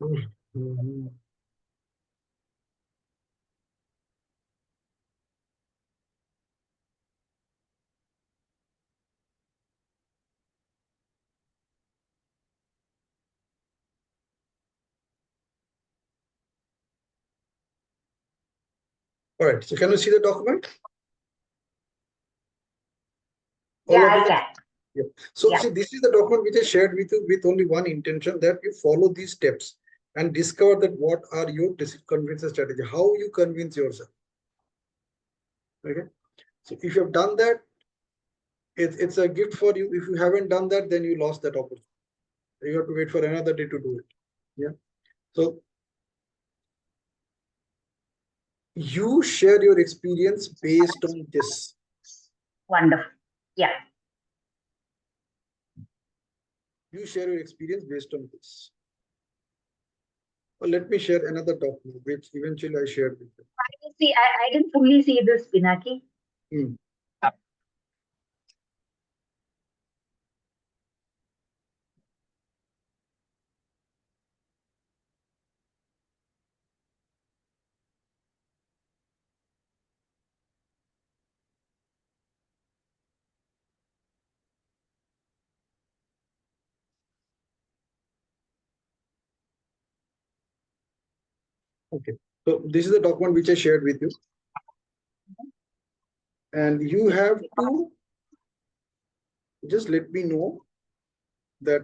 Mhm. All right. So can you see the document? All Yeah, of I you? can. Yeah. So Yeah. see, this is the document which I shared with you with only one intention, that you follow these steps and discover that what are your convincer strategy, how you convince yourself. Okay. So if you have done that, it's a gift for you. If you haven't done that, then you lost that opportunity. You have to wait for another day to do it. Yeah. So you share your experience based on this. Wonderful. Yeah. You share your experience based on this. Well, let me share another document, which eventually I shared with you. I didn't fully see this, Pinaki. Hmm. Okay. So this is the document which I shared with you. And you have to just let me know that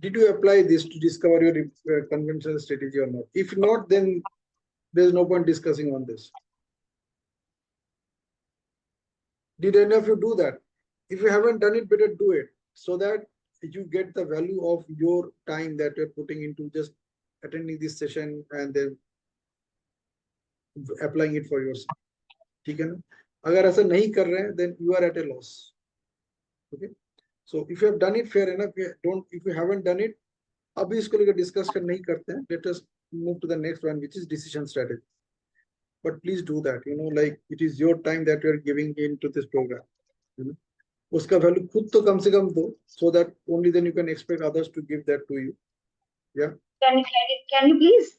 did you apply this to discover your conventional strategy or not. If not, then there's no point discussing on this. Did any of you do that? If you haven't done it, better do it so that you get the value of your time that you're putting into just attending this session and then applying it for yourself. ठीक है ना? अगर ऐसा नहीं कर रहे हैं, then you are at a loss. Okay. So if you have done it, fair enough. If you haven't done it, अभी इसको लेकर डिस्कस कर नहीं करते हैं. Let us move to the next one, which is decision strategy. But please do that. Like it is your time that you are giving into this program. उसका value खुद तो कम से कम दो, so that only then you can expect others to give that to you. Yeah. Can you please,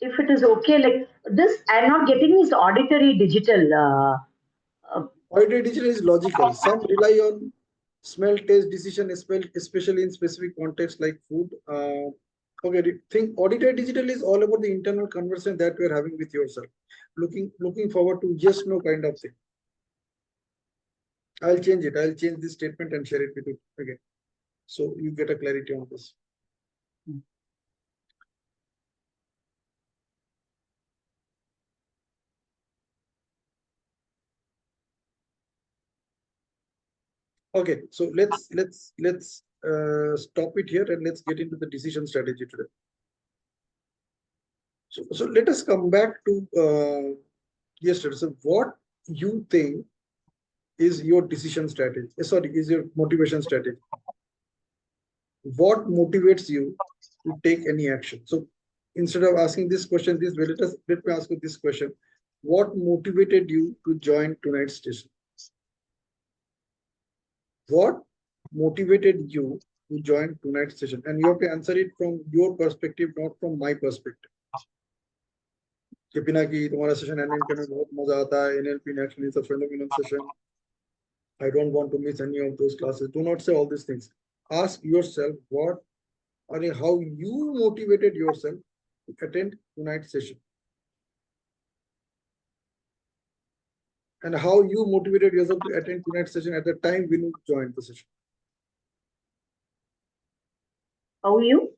if it is okay, like this, I'm not getting this auditory digital. Auditory digital is logical. Some rely on smell, taste, decision, especially in specific contexts like food. Okay, think auditory digital is all about the internal conversation that we are having with yourself. Looking forward to yes, no kind of thing. I'll change it. I'll change this statement and share it with you again. So you get a clarity on this. Okay, so let's stop it here and let's get into the decision strategy today. So let us come back to yesterday. So what you think is your decision strategy? Sorry, is your motivation strategy? What motivates you to take any action? So instead of asking this question this way, let me ask you this question. What motivated you to join tonight's session? What motivated you to join tonight's session? And you have to answer it from your perspective, not from my perspective. कि पिनाकी तुम्हारा session NLP में बहुत मजा आता है, NLP national is a phenomenal session. I don't want to miss any of those classes. Do not say all these things. Ask yourself what or how you motivated yourself to attend tonight's session. And how you motivated yourself to attend tonight's session at the time when you joined the session. How you?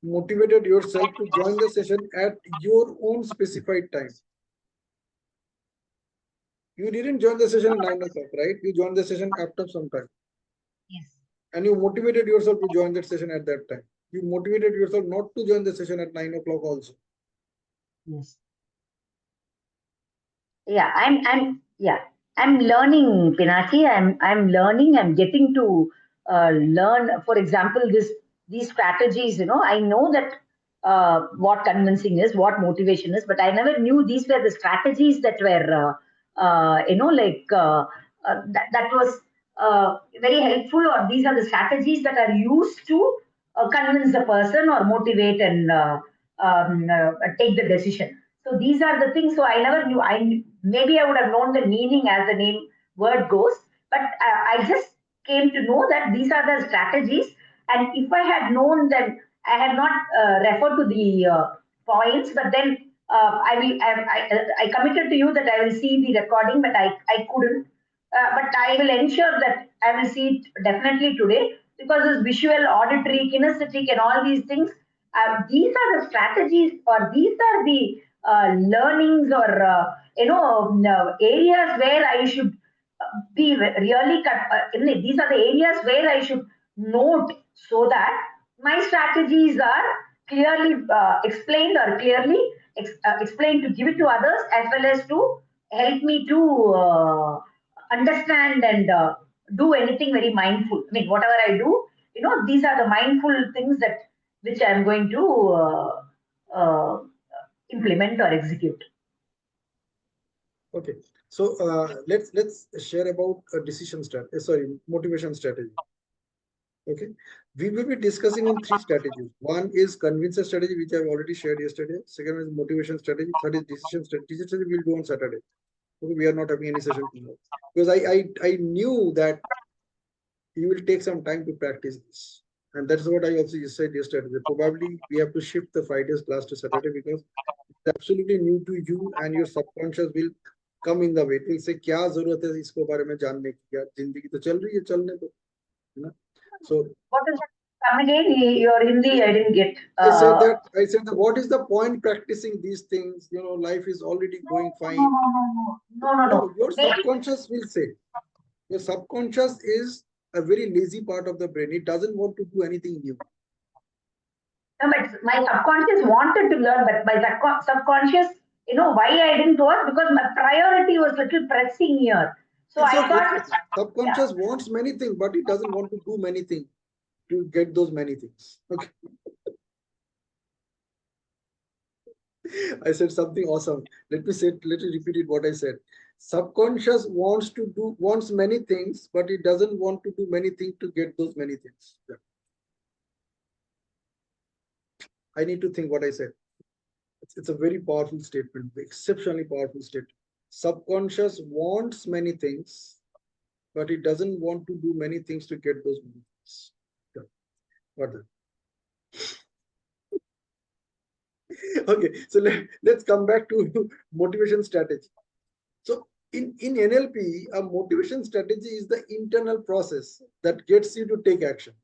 Motivated yourself to join the session at your own specified time. You didn't join the session at 9 o'clock, right? You joined the session after some time. Yes. And you motivated yourself to join that session at that time. You motivated yourself not to join the session at 9 o'clock also. Yes. Yeah, I'm learning, Pinaki. I'm learning. I'm getting to learn. For example, these strategies. I know that what convincing is, what motivation is, but I never knew these were the strategies that were, that was very helpful. Or these are the strategies that are used to convince the person or motivate and take the decision. So these are the things. So I never knew. Maybe I would have known the meaning as the name word goes, but I just came to know that these are the strategies. And if I had known, then I had not referred to the points. But then I committed to you that I will see the recording, but I couldn't. But I will ensure that I will see it definitely today, because this visual, auditory, kinesthetic, and all these things. These are the strategies, or these are the learnings, or areas where I should be really these are the areas where I should note, so that my strategies are clearly explained, or clearly explained to give it to others, as well as to help me to understand and do anything very mindful. I mean, whatever I do, these are the mindful things that which I'm going to implement or execute. Okay, so let's share about a decision strategy. Sorry, motivation strategy. Okay, we will be discussing in 3 strategies. One is convincer strategy, which I've already shared yesterday. Second is motivation strategy. Third is decision strategy. Decision strategy we'll do on Saturday. Okay, we are not having any session tomorrow, because I knew that you will take some time to practice this. And that's what I also said yesterday. Probably we have to shift the Friday's class to Saturday, because it's absolutely new to you, and your subconscious will come in the way. It will say, क्या जरूरत है इसको बारे में जानने की, यार जिंदगी तो चल रही है, चलने दो, है ना? So what is that? Come again, your Hindi, I didn't get. I said that what is the point practicing these things? Life is already going fine. No. Your subconscious will say, your subconscious is a very lazy part of the brain. It doesn't want to do anything new. No, but my subconscious wanted to learn, but my subconscious, why I didn't work, because my priority was little pressing here. So I thought subconscious wants many things, but it doesn't want to do many things to get those many things. Okay. I said something awesome. Let me repeat it what I said. Subconscious wants many things, but it doesn't want to do many things to get those many things. Yeah. I need to think what I said. It's a very powerful statement, exceptionally powerful statement. Subconscious wants many things, but it doesn't want to do many things to get those many things. Yeah. What the? Okay, so let's come back to motivation strategy. So in NLP, a motivation strategy is the internal process that gets you to take action.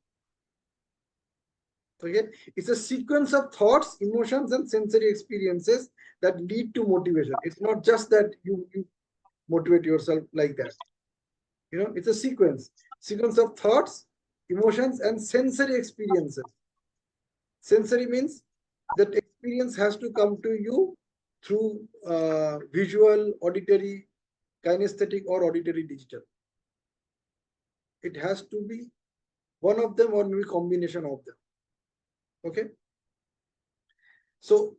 Okay, it's a sequence of thoughts, emotions, and sensory experiences that lead to motivation. It's not just that you motivate yourself like that. It's a sequence of thoughts, emotions, and sensory experiences. Sensory means that experience has to come to you through visual, auditory, kinesthetic, or auditory digital. It has to be one of them or maybe combination of them. Okay. So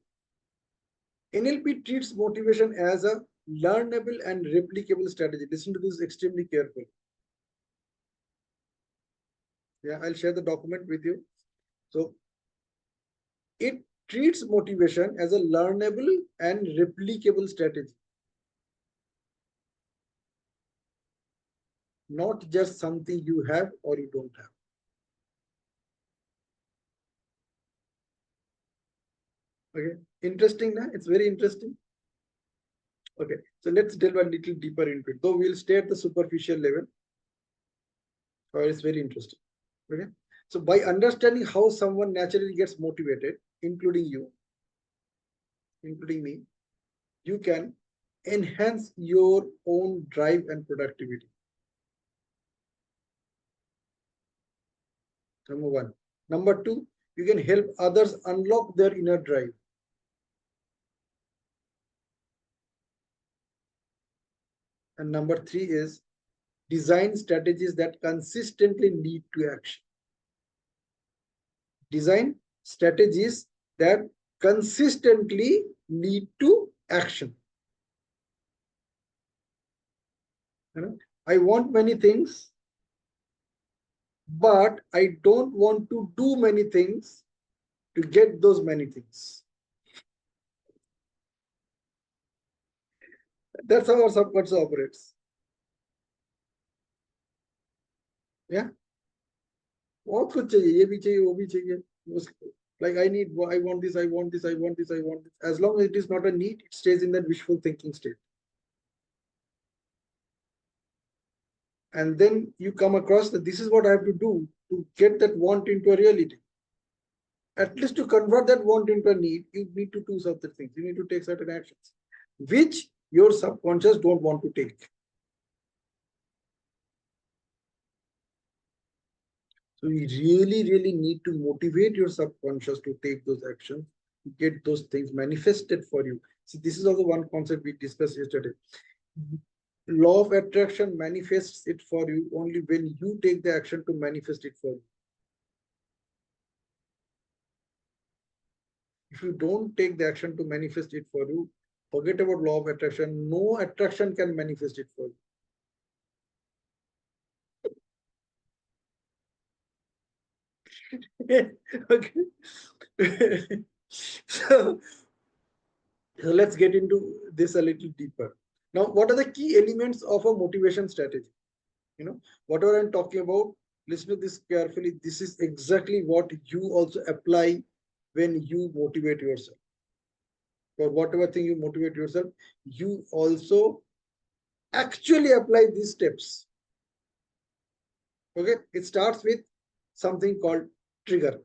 NLP treats motivation as a learnable and replicable strategy. Listen to this extremely carefully. Yeah, I'll share the document with you. So it treats motivation as a learnable and replicable strategy, not just something you have or you don't have. Okay, interesting, na? It's very interesting. Okay, so let's delve a little deeper into it. Though we'll stay at the superficial level, it's very interesting. Okay, so by understanding how someone naturally gets motivated, including you, including me, you can enhance your own drive and productivity. Number one. Number two, you can help others unlock their inner drive. And number three is design strategies that consistently lead to action. Design strategies that consistently lead to action. I want many things, but I don't want to do many things to get those many things. That's how our subconscious operates. Yeah. बहुत कुछ चाहिए, ये भी चाहिए, वो भी चाहिए. Like I want this, I want this, I want this, I want this. As long as it is not a need, it stays in that wishful thinking state. And then you come across that this is what I have to do to get that want into a reality. At least to convert that want into a need, you need to do certain things. You need to take certain actions, which your subconscious don't want to take. So you really need to motivate your subconscious to take those actions, to get those things manifested for you. See, this is also one concept we discussed yesterday. Law of attraction manifests it for you only when you take the action to manifest it for you. If you don't take the action to manifest it for you, forget about law of attraction. No attraction can manifest it for you. Okay. So let's get into this a little deeper. Now, what are the key elements of a motivation strategy? Whatever I'm talking about, listen to this carefully. This is exactly what you also apply when you motivate yourself. For whatever thing you motivate yourself, you also actually apply these steps. Okay, it starts with something called trigger.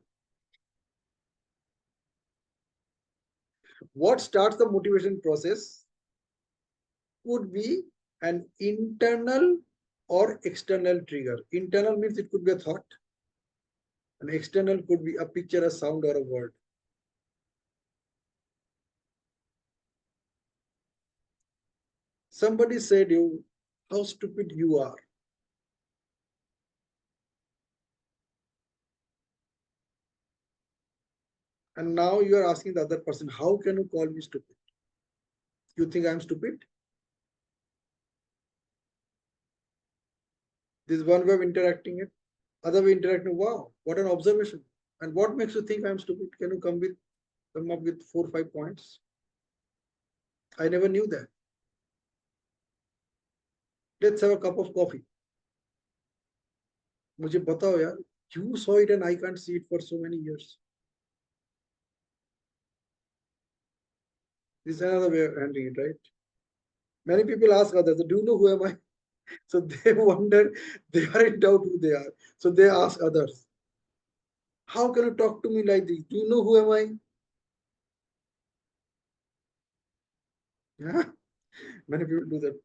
What starts the motivation process could be an internal or external trigger. Internal means it could be a thought, and external could be a picture, a sound, or a word. Somebody said you, how stupid you are. And now you are asking the other person, how can you call me stupid? You think I'm stupid? This is one way of interacting it. Other way interacting, wow, what an observation. And what makes you think I'm stupid? Can you come up with 4 or 5 points? I never knew that. Let's have a cup of coffee. मुझे बताओ यार, you saw it and I can't see it for so many years. This is another way of handling it, right? Many people ask others, do you know who am I? So they wonder, they are in doubt who they are. So they ask others, how can you talk to me like this? Do you know who am I? Yeah, many people do that,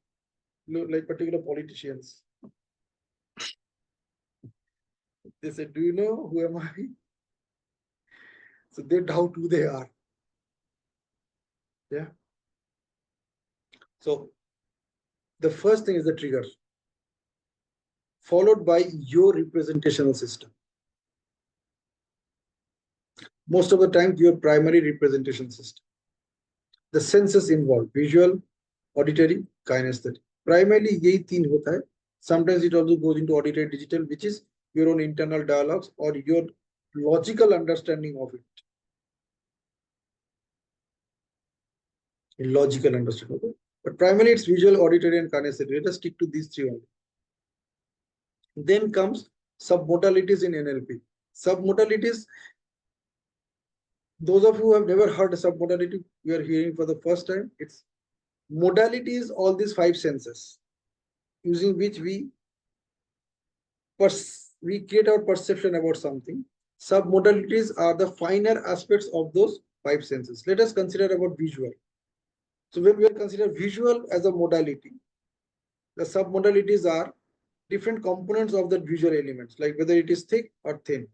like particular politicians. They say, do you know who am I? So they doubt who they are. Yeah. So the first thing is the trigger, followed by your representational system. Most of the time, your primary representation system. The senses involved: visual, auditory, kinesthetic. Primarily, यही तीन होता है. Sometimes it also goes into auditory digital, which is your own internal dialogues or your logical understanding of it. Logical understanding. Okay? But primarily it's visual, auditory, and kinesthetic. Let us stick to these three only. Then comes submodalities in NLP. Submodalities, those of you who have never heard submodality, you are hearing for the first time. It's modality is all these five senses using which we create our perception about something. Submodalities are the finer aspects of those five senses. Let us consider about visual. So when we consider visual as a modality, the submodalities are different components of the visual elements, like whether it is thick or thin.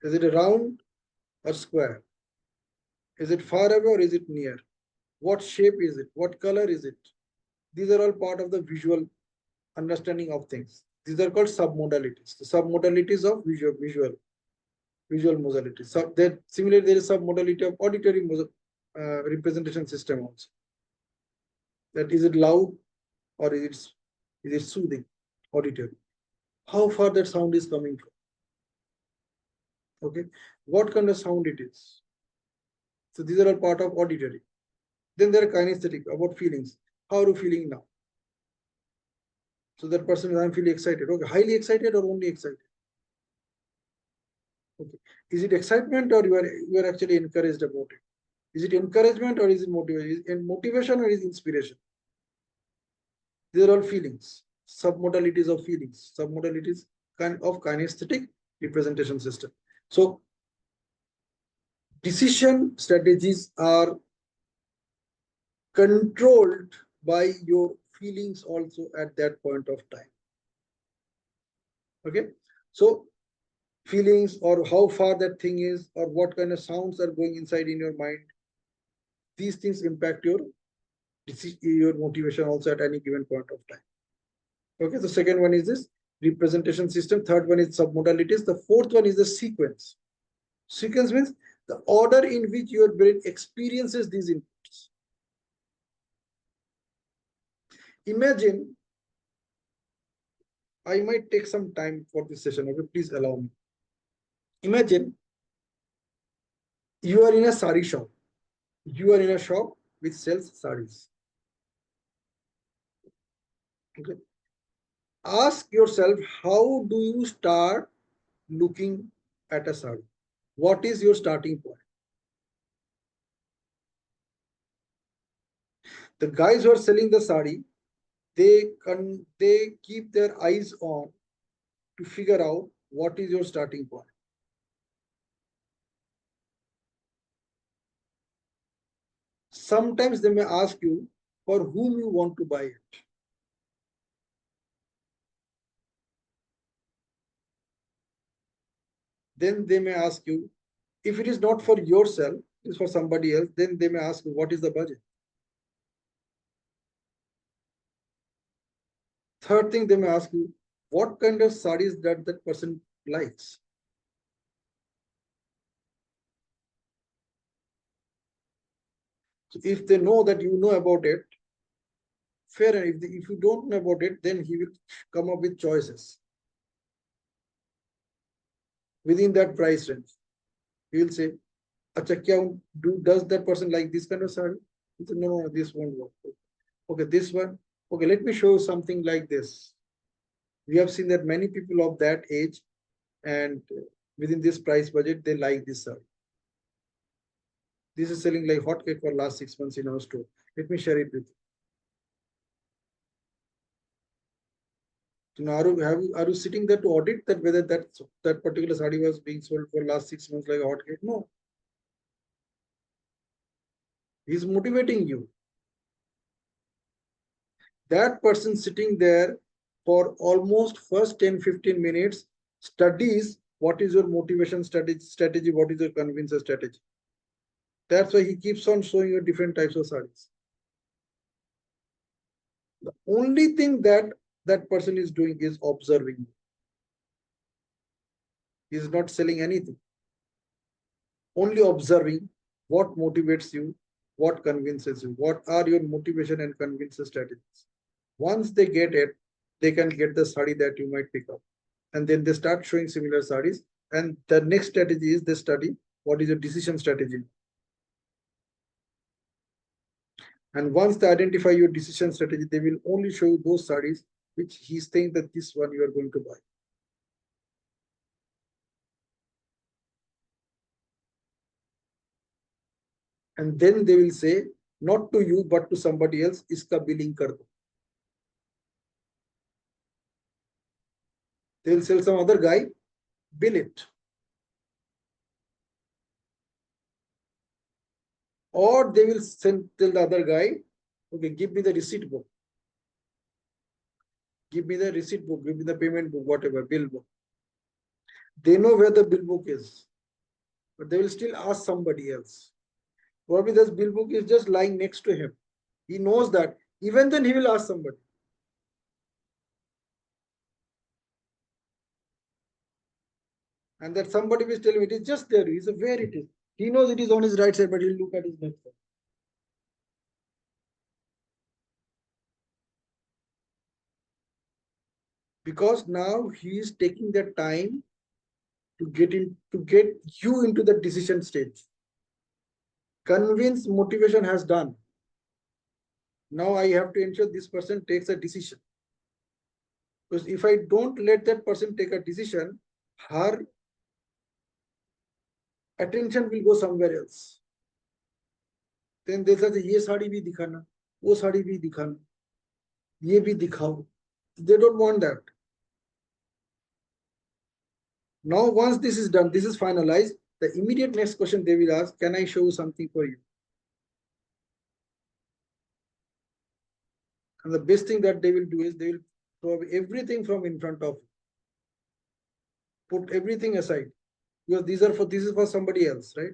Is it a round or square? Is it far away or is it near? What shape is it? What color is it? These are all part of the visual understanding of things. These are called submodalities. The submodalities of visual modalities. So that similarly, there is submodality of auditory representation system also. That is it loud or is it soothing? Auditory. How far that sound is coming from? Okay, what kind of sound it is? So these are all part of auditory. Then there are kinesthetic, about feelings. How are you feeling now? So that person is, I'm feeling excited. Okay, highly excited or only excited? Okay, is it excitement or you are actually encouraged about it? Is it encouragement or is it motivation? Is it motivation or is it inspiration? These are all feelings, submodalities of feelings, submodalities of kinesthetic representation system. So decision strategies are controlled by your feelings also at that point of time. Okay, so feelings or how far that thing is or what kind of sounds are going inside in your mind, these things impact your motivation also at any given point of time. Okay, the second one is this representation system. Third one is submodalities. The fourth one is the sequence. Sequence means the order in which your brain experiences these inputs. Imagine, I might take some time for this session. Okay, please allow me. Imagine you are in a sari shop. You are in a shop which sells saris. Okay. Ask yourself, how do you start looking at a sari? What is your starting point? The guys who are selling the sari, they keep their eyes on to figure out what is your starting point. Sometimes they may ask you for whom you want to buy it. Then they may ask you, if it is not for yourself, it is for somebody else, then they may ask you, what is the budget? Third thing, they may ask you, what kind of sarees that person likes. So if they know that you know about it, fair enough. If you don't know about it, then he will come up with choices within that price range. He will say, Acha, does that person like this kind of saree? He said, no, this won't work. Okay, this one. Okay, let me show you something like this. We have seen that many people of that age and within this price budget, they like this saree. This is selling like hotcake for last 6 months in our store. Let me share it with you. So now, are you sitting there to audit that whether that particular saree was being sold for last 6 months like a hotcake? No. He's motivating you. That person sitting there for almost first 10-15 minutes studies what is your motivation strategy, what is your convincer strategy. That's why he keeps on showing you different types of sarees. The only thing that that person is doing is observing. He is not selling anything. Only observing what motivates you, what convinces you, what are your motivation and convincer strategies. Once they get it, they can get the saree that you might pick up. And then they start showing similar sarees. And the next strategy is they study what is your decision strategy. And once they identify your decision strategy, they will only show you those sarees which he's saying that this one you are going to buy. And then they will say, not to you, but to somebody else, iska billing kar do. They will sell some other guy, bill it. Or they will tell the other guy, okay, give me the receipt book. Give me the receipt book, give me the payment book, whatever, bill book. They know where the bill book is, but they will still ask somebody else. Probably this bill book is just lying next to him. He knows that. Even then he will ask somebody. And that somebody will tell him it is just there. He says where it is. He knows it is on his right side, but he'll look at his left side. Because now he is taking the time to get you into the decision stage. Convince motivation has done. Now I have to ensure this person takes a decision. Because if I don't let that person take a decision, her attention will go somewhere else. Then they say, ये साड़ी भी दिखाना, वो साड़ी भी दिखाना, ये भी दिखाओ. They don't want that. Now, once this is done, this is finalized, the immediate next question they will ask, can I show you something for you? And the best thing that they will do is they will throw everything from in front of you. Put everything aside. Because this is for somebody else, right?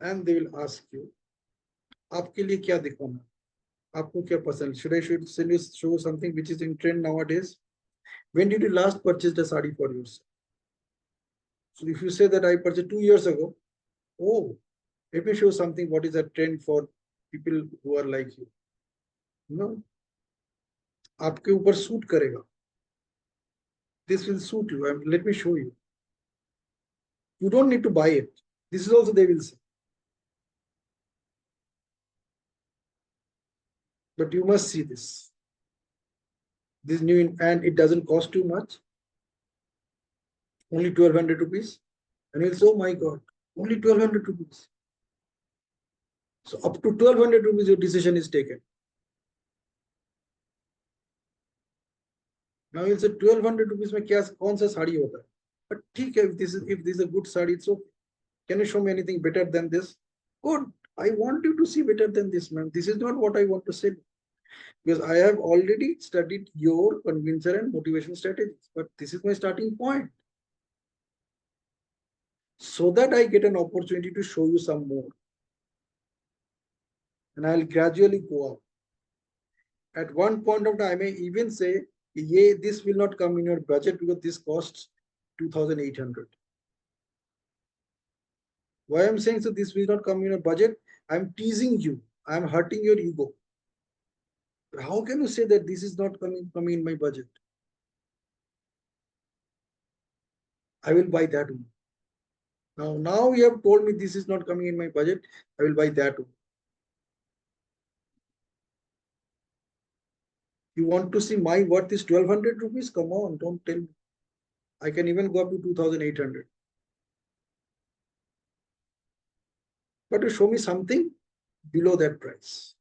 And they will ask you, आपके लिए क्या दिखाना? आपको क्या पसंद? Should I show something which is in trend nowadays? When did you last purchase a sari for yourself? So if you say that I purchased 2 years ago, oh, let me show something what is a trend for people who are like you. No, आपके ऊपर suit करेगा. This will suit you. Let me show you. You don't need to buy it. This is also they will say. But you must see this. This new, and it doesn't cost too much. Only 1200 rupees. And you'll say, oh my God, only 1200 rupees. So up to 1200 rupees, your decision is taken. Now you'll say 1200 rupees में क्या कौन सा साड़ी होता है? But ठीक है, if this is a good sari, it's okay. Can you show me anything better than this? Good. I want you to see better than this, man. This is not what I want to say. Because I have already studied your convincer and motivation strategies. But this is my starting point. So that I get an opportunity to show you some more. And I'll gradually go up. At one point of time, I may even say, yeah, this will not come in your budget because this costs 2,800. Why I'm saying so this will not come in your budget? I'm teasing you. I'm hurting your ego. How can you say that this is not coming in my budget? I will buy that one. Now you have told me this is not coming in my budget. I will buy that one. You want to see my worth is 1200 rupees? Come on, don't tell me. I can even go up to 2,800. But to show me something below that price.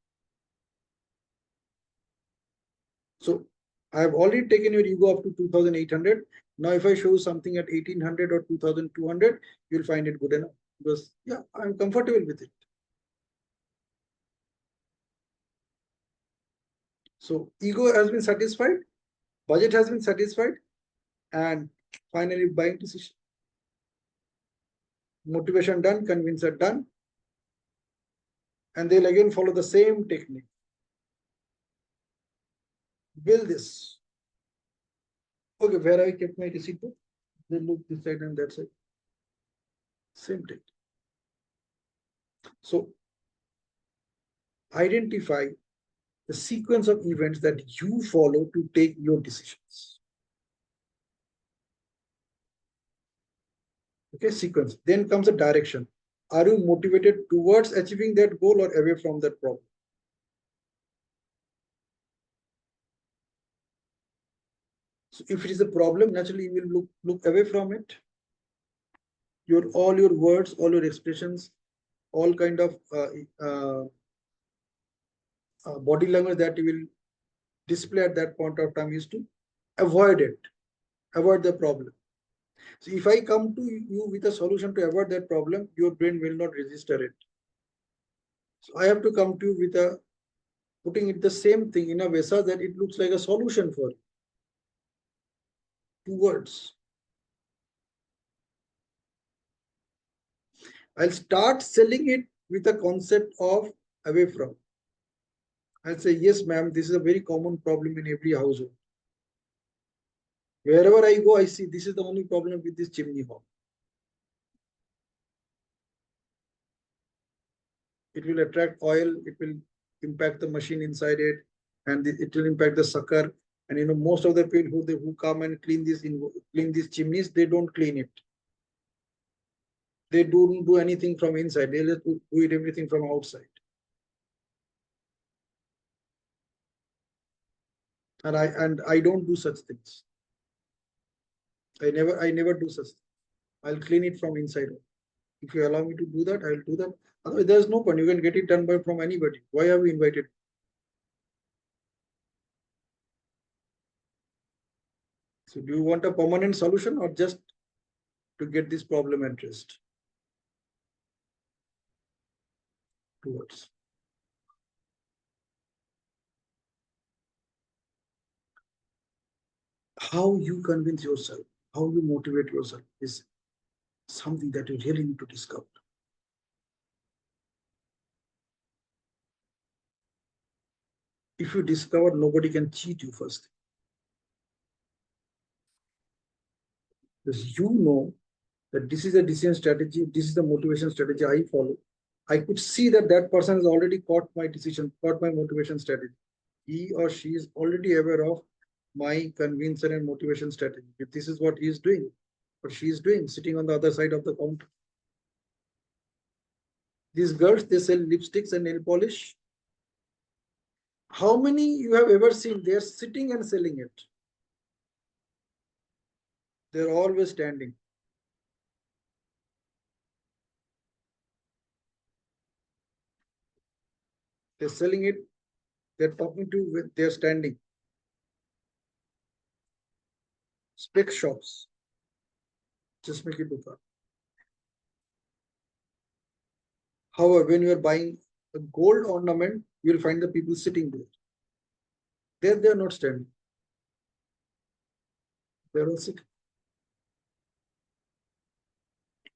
So I have already taken your ego up to 2,800. Now, if I show something at 1,800 or 2,200, you'll find it good enough because yeah, I'm comfortable with it. So ego has been satisfied. Budget has been satisfied, and finally buying decision. Motivation done, convincer done, and they'll again follow the same technique. Build this. Okay, where I kept my receipt book? They look this side and that side. Same technique. So identify the sequence of events that you follow to take your decisions. Okay, sequence. Then comes a direction. Are you motivated towards achieving that goal or away from that problem? So if it is a problem, naturally you will look away from it. All your words, all your expressions, all kind of body language that you will display at that point of time is to avoid it, avoid the problem. So if I come to you with a solution to avoid that problem, your brain will not register it. So I have to come to you with putting it the same thing in a way so that it looks like a solution for you. 2 words. I'll start selling it with a concept of away from. I'll say, yes, ma'am, this is a very common problem in every household. Wherever I go, I see this is the only problem with this chimney hob. It will attract oil, it will impact the machine inside it, and it will impact the sucker. And most of the people who come and clean these chimneys, they don't clean it. They don't do anything from inside. They just do it everything from outside. And I don't do such things. I never do such things. I'll clean it from inside. If you allow me to do that, I'll do that. Otherwise, there's no point. You can get it done from anybody. Why have we invited? So do you want a permanent solution or just to get this problem addressed? 2 words. How you convince yourself, how you motivate yourself is something that you really need to discover. If you discover, nobody can cheat you first. Because you know that this is a decision strategy, this is the motivation strategy I follow. I could see that person has already caught my decision, caught my motivation strategy. He or she is already aware of my convincer and motivation strategy. If this is what he is doing, what she is doing, sitting on the other side of the counter. These girls, they sell lipsticks and nail polish. How many you have ever seen? They are sitting and selling it. They're always standing. They're selling it. They're talking to, they're standing. Spec shops. Just make it look up. However, when you are buying a gold ornament, you will find the people sitting there. There they are not standing. They are all sitting.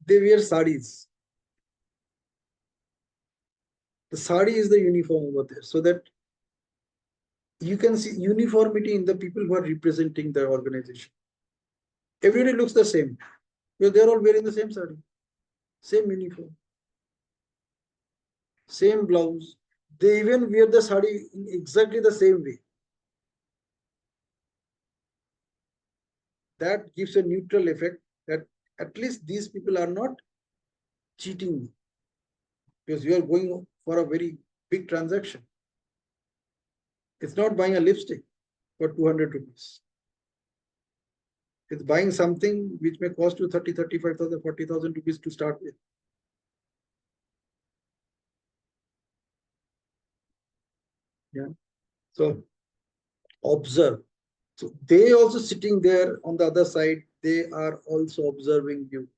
They wear saris. The sari is the uniform over there, so that you can see uniformity in the people who are representing the organization. Everybody looks the same. Because they're all wearing the same sari, same uniform, same blouse. They even wear the sari in exactly the same way. That gives a neutral effect that at least these people are not cheating me, because you are going for a very big transaction. It's not buying a lipstick for 200 rupees. It's buying something which may cost you 30, 35,000, 40,000 rupees to start with. Yeah. So observe. So they also sitting there on the other side, they are also observing you.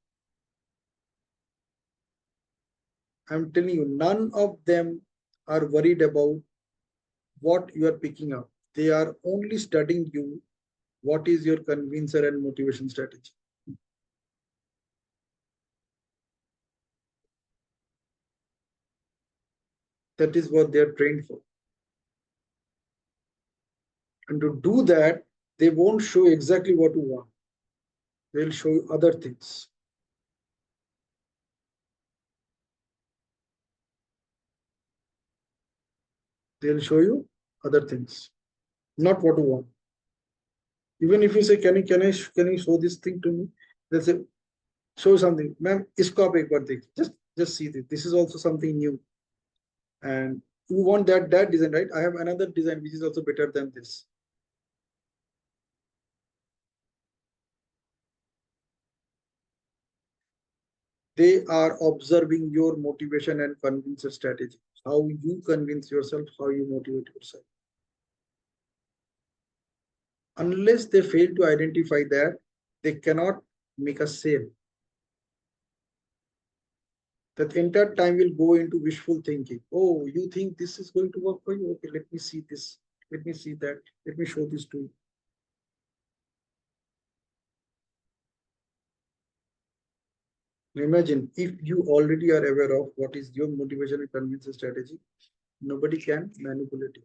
I'm telling you, none of them are worried about what you are picking up. They are only studying you what is your convincer and motivation strategy? That is what they are trained for. And to do that, they won't show exactly what you want. They'll show you other things. They'll show you other things, not what you want. Even if you say, can you show this thing to me? They'll say, show something. Ma'am, isko aap ek baar dekh. Just see this. This is also something new. And you want that design, right? I have another design which is also better than this. They are observing your motivation and convince strategy. How you convince yourself, how you motivate yourself. Unless they fail to identify that, they cannot make a sale. That entire time will go into wishful thinking. Oh, you think this is going to work for you? Okay, let me see this. Let me see that. Let me show this to you. Imagine if you already are aware of what is your motivation and convince strategy, nobody can manipulate you.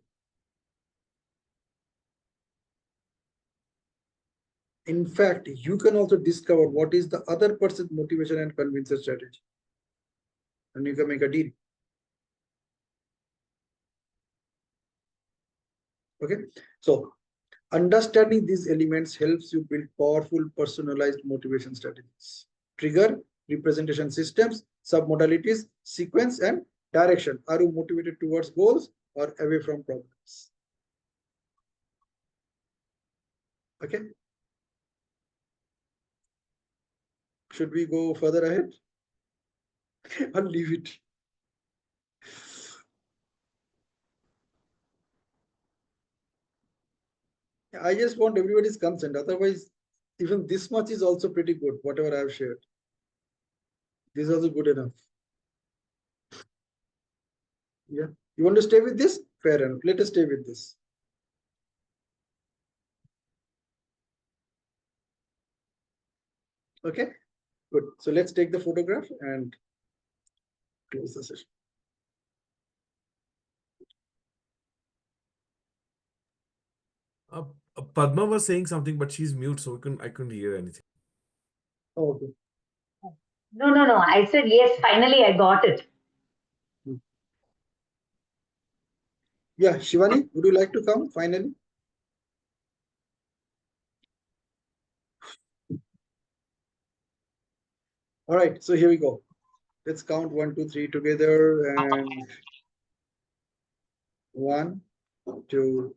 In fact, you can also discover what is the other person's motivation and convince strategy. And you can make a deal. Okay, so understanding these elements helps you build powerful personalized motivation strategies. Trigger, representation systems, submodalities, sequence, and direction. Are you motivated towards goals or away from problems? Okay. Should we go further ahead? I'll leave it. I just want everybody's consent. Otherwise, even this much is also pretty good, whatever I've shared. This is also good enough. Yeah. You want to stay with this? Fair enough. Let us stay with this. Okay, good. So let's take the photograph and close the session. Padma was saying something, but she's mute, so I couldn't hear anything. Oh, okay. No. I said yes. Finally, I got it. Yeah, Shivani, would you like to come finally? All right, so here we go. Let's count 1, 2, 3 together, and 1, 2.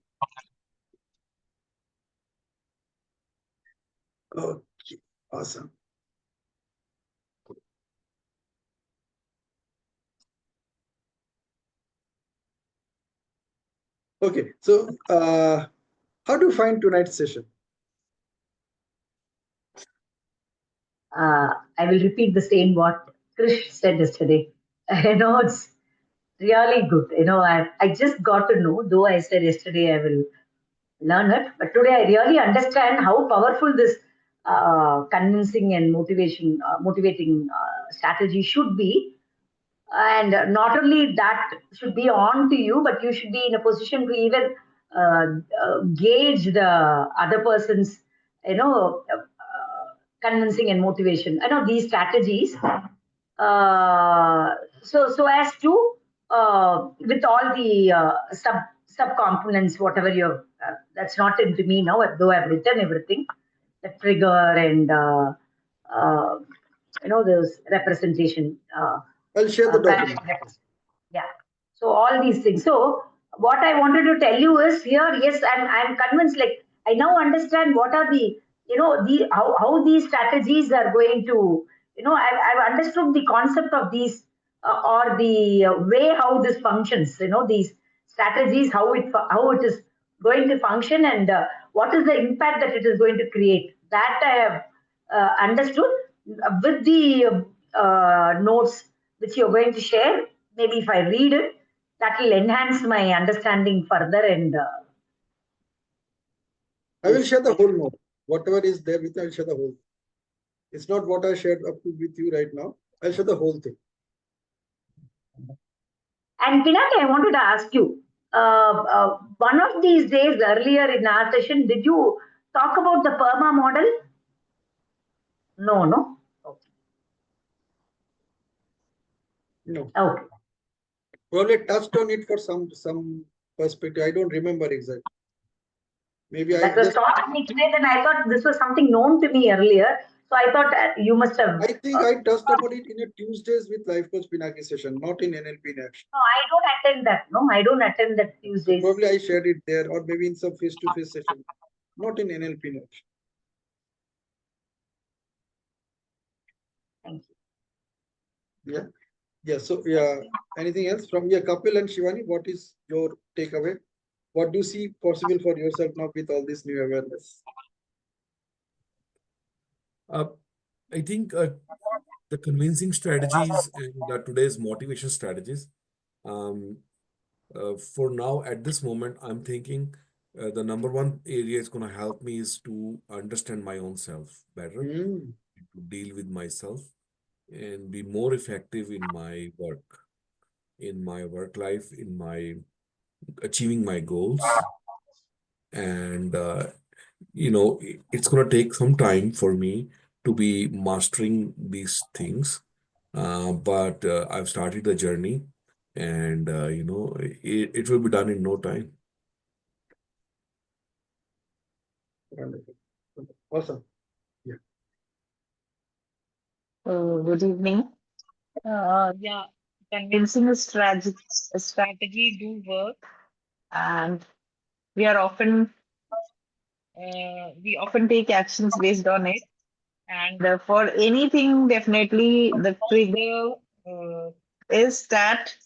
Okay, awesome. Okay, so how do you find tonight's session? I will repeat the same what Krish said yesterday. It's really good. I just got to know, though I said yesterday I will learn it, but today I really understand how powerful this convincing and motivating strategy should be. And not only that should be on to you, but you should be in a position to even gauge the other person's, convincing and motivation. I know these strategies. So as to with all the sub components, whatever you that's not into me now, though I've written everything, the trigger and those representation. I'll share the document. Yeah. So all these things. So what I wanted to tell you is here, yes, I'm convinced. Like I now understand what are the how these strategies are going to I've understood the concept of these or the way how this functions. These strategies, how it is going to function, and what is the impact that it is going to create. That I have understood with the notes which you're going to share. Maybe if I read it, that will enhance my understanding further. And I will share the whole note. Whatever is there with, I'll share the whole. It's not what I shared up to with you right now. I'll share the whole thing. And Pinaki, I wanted to ask you, one of these days earlier in our session, did you talk about the PERMA model? No. No. Okay. Probably touched on it for some perspective. I don't remember exactly. Maybe I That was just, taught to me today, then I thought this was something known to me earlier. So I thought you must have. I think I touched upon it in a Tuesdays with Life Coach Pinaki session, not in NLP in action. No, I don't attend that. No, I don't attend that So Tuesdays. probably I shared it there, or maybe in some face-to-face session, not in NLP in action. Thank you. Yeah. So yeah. Anything else from Kapil and Shivani? What is your takeaway? What do you see possible for yourself now with all this new awareness? I think the convincing strategies and today's motivation strategies. For now, at this moment, I'm thinking the number one area is going to help me is to understand my own self better, Mm. to deal with myself, and be more effective in my work life, in my achieving my goals. And it's going to take some time for me to be mastering these things. But I've started the journey, and it will be done in no time. Wonderful. Awesome. Good evening. Yeah, convincing a strategy do work, and we are often we often take actions based on it. And for anything, definitely the trigger is that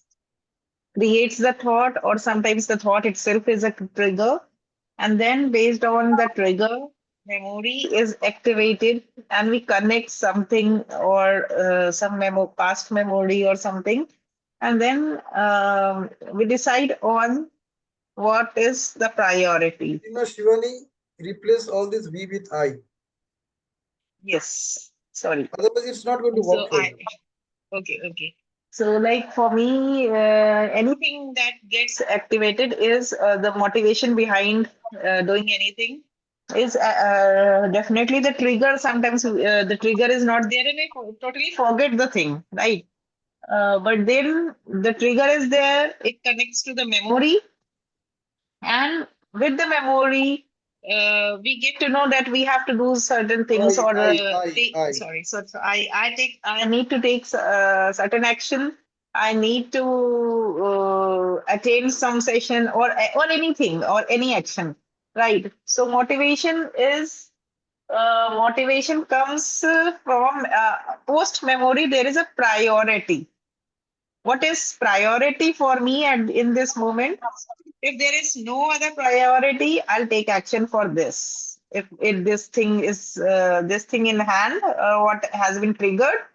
creates the thought, or sometimes the thought itself is a trigger. And then based on the trigger, memory is activated and we connect something or some past memory or something. And then we decide on what is the priority. Shivani, replace all this V with I. Yes, sorry. Otherwise, it's not going to work for you. Okay. So, like for me, anything that gets activated is the motivation behind doing anything is definitely the trigger. Sometimes the trigger is not there and I totally forget the thing, right? But then the trigger is there, it connects to the memory, and with the memory, we get to know that we have to do certain things or I. sorry. So I need to take certain action. I need to attend some session or anything or any action, right? So motivation comes from post memory. There is a priority. What is priority for me and in this moment? If there is no other priority, I'll take action for this. If this thing is this thing in hand, what has been triggered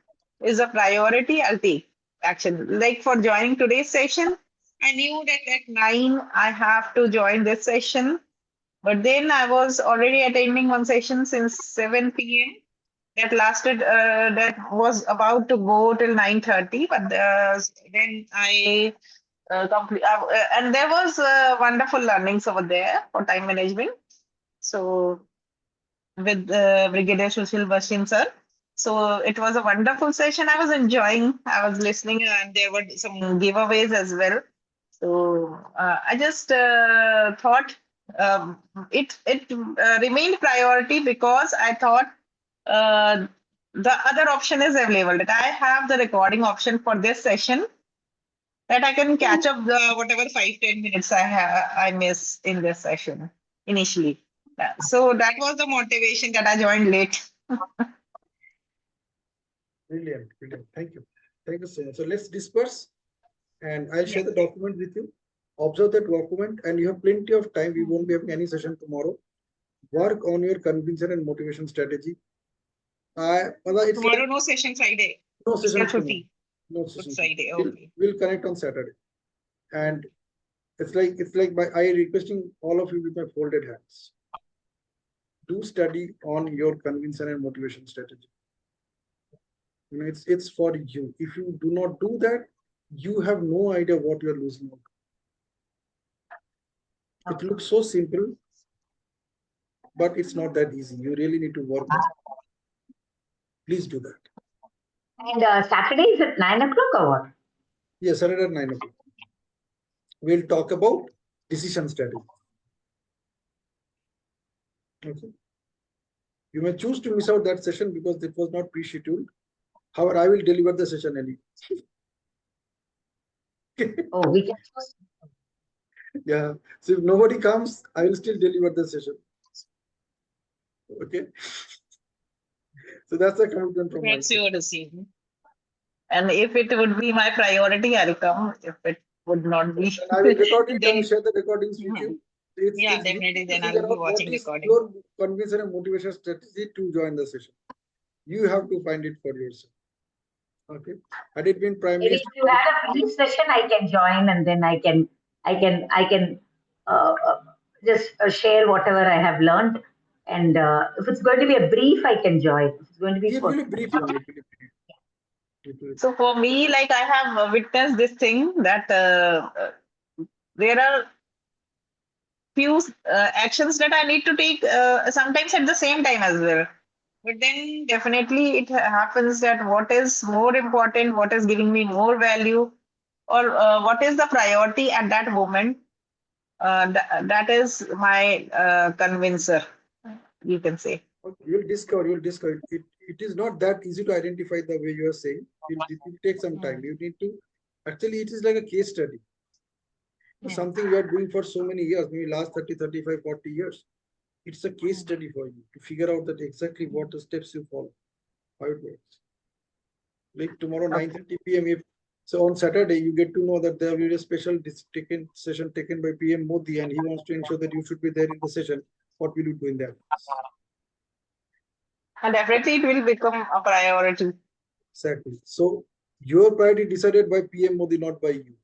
is a priority, I'll take action. Like for joining today's session, I knew that at 9 I have to join this session, but then I was already attending one session since 7 p.m. That was about to go till 9:30, but then I and there was wonderful learnings over there for time management. So with Brigadier Sushil Bashim sir. So it was a wonderful session. I was enjoying. I was listening, and there were some giveaways as well. So I just thought it remained priority because I thought the other option is available. That I have the recording option for this session, that I can catch up the whatever 5-10 minutes I miss in this session initially. So that was the motivation that I joined late. Brilliant. Thank you. Thank you so much. So let's disperse, and I'll share the document with you. Observe that document, and you have plenty of time. We won't be having any session tomorrow. Work on your conviction and motivation strategy. Tomorrow, no session Friday. No session tomorrow. No session Friday. Okay. We'll connect on Saturday. And it's like I requesting all of you with my folded hands. do study on your conviction and motivation strategy. You know, it's for you. If you do not do that, you have no idea what you're losing out. It Okay. looks so simple, but it's not that easy. You really need to work on it. Please do that. And Saturday is at 9 o'clock or what? Yes, Saturday at 9 o'clock. We'll talk about decision strategy. Okay. You may choose to miss out that session because it was not pre-scheduled. However, I will deliver the session anyway. Oh, we can choose. Yeah. So if nobody comes, I will still deliver the session. Okay. So that's a commitment from my That's side. your decision. And if it would be my priority, I'll come. If it would not be, And I will record it. I will then share the recordings with you. yeah, You definitely. need to Then I figure will be out what watching is recording. your conviction and motivation strategy to join the session. You have to find it for yourself. Okay. Had it been Prime Maybe Minister, if you have a brief session, I can join, and then I can just share whatever I have learned. And if it's going to be a brief, I can join. If it's going to be it for will be brief only. It will be So for me, like I have witnessed this thing that there are few actions that I need to take sometimes at the same time as well. But then definitely it happens that what is more important, what is giving me more value, or what is the priority at that moment, that is my convincer, you can say. Okay, you'll discover it is not that easy to identify the way you are saying. It will take some time. You need to actually, it is like a case study. Something you are doing for so many years, maybe last 30, 35, 40 years. It's a case study for you to figure out that exactly what the steps you follow, how it works. Like tomorrow, 9:30 p.m. If so on Saturday, you get to know that there will be a special session taken by PM Modi, and he wants to ensure that you should be there in the session. What will you do in that? And definitely it will become a priority. Exactly. So your priority decided by PM Modi, not by you.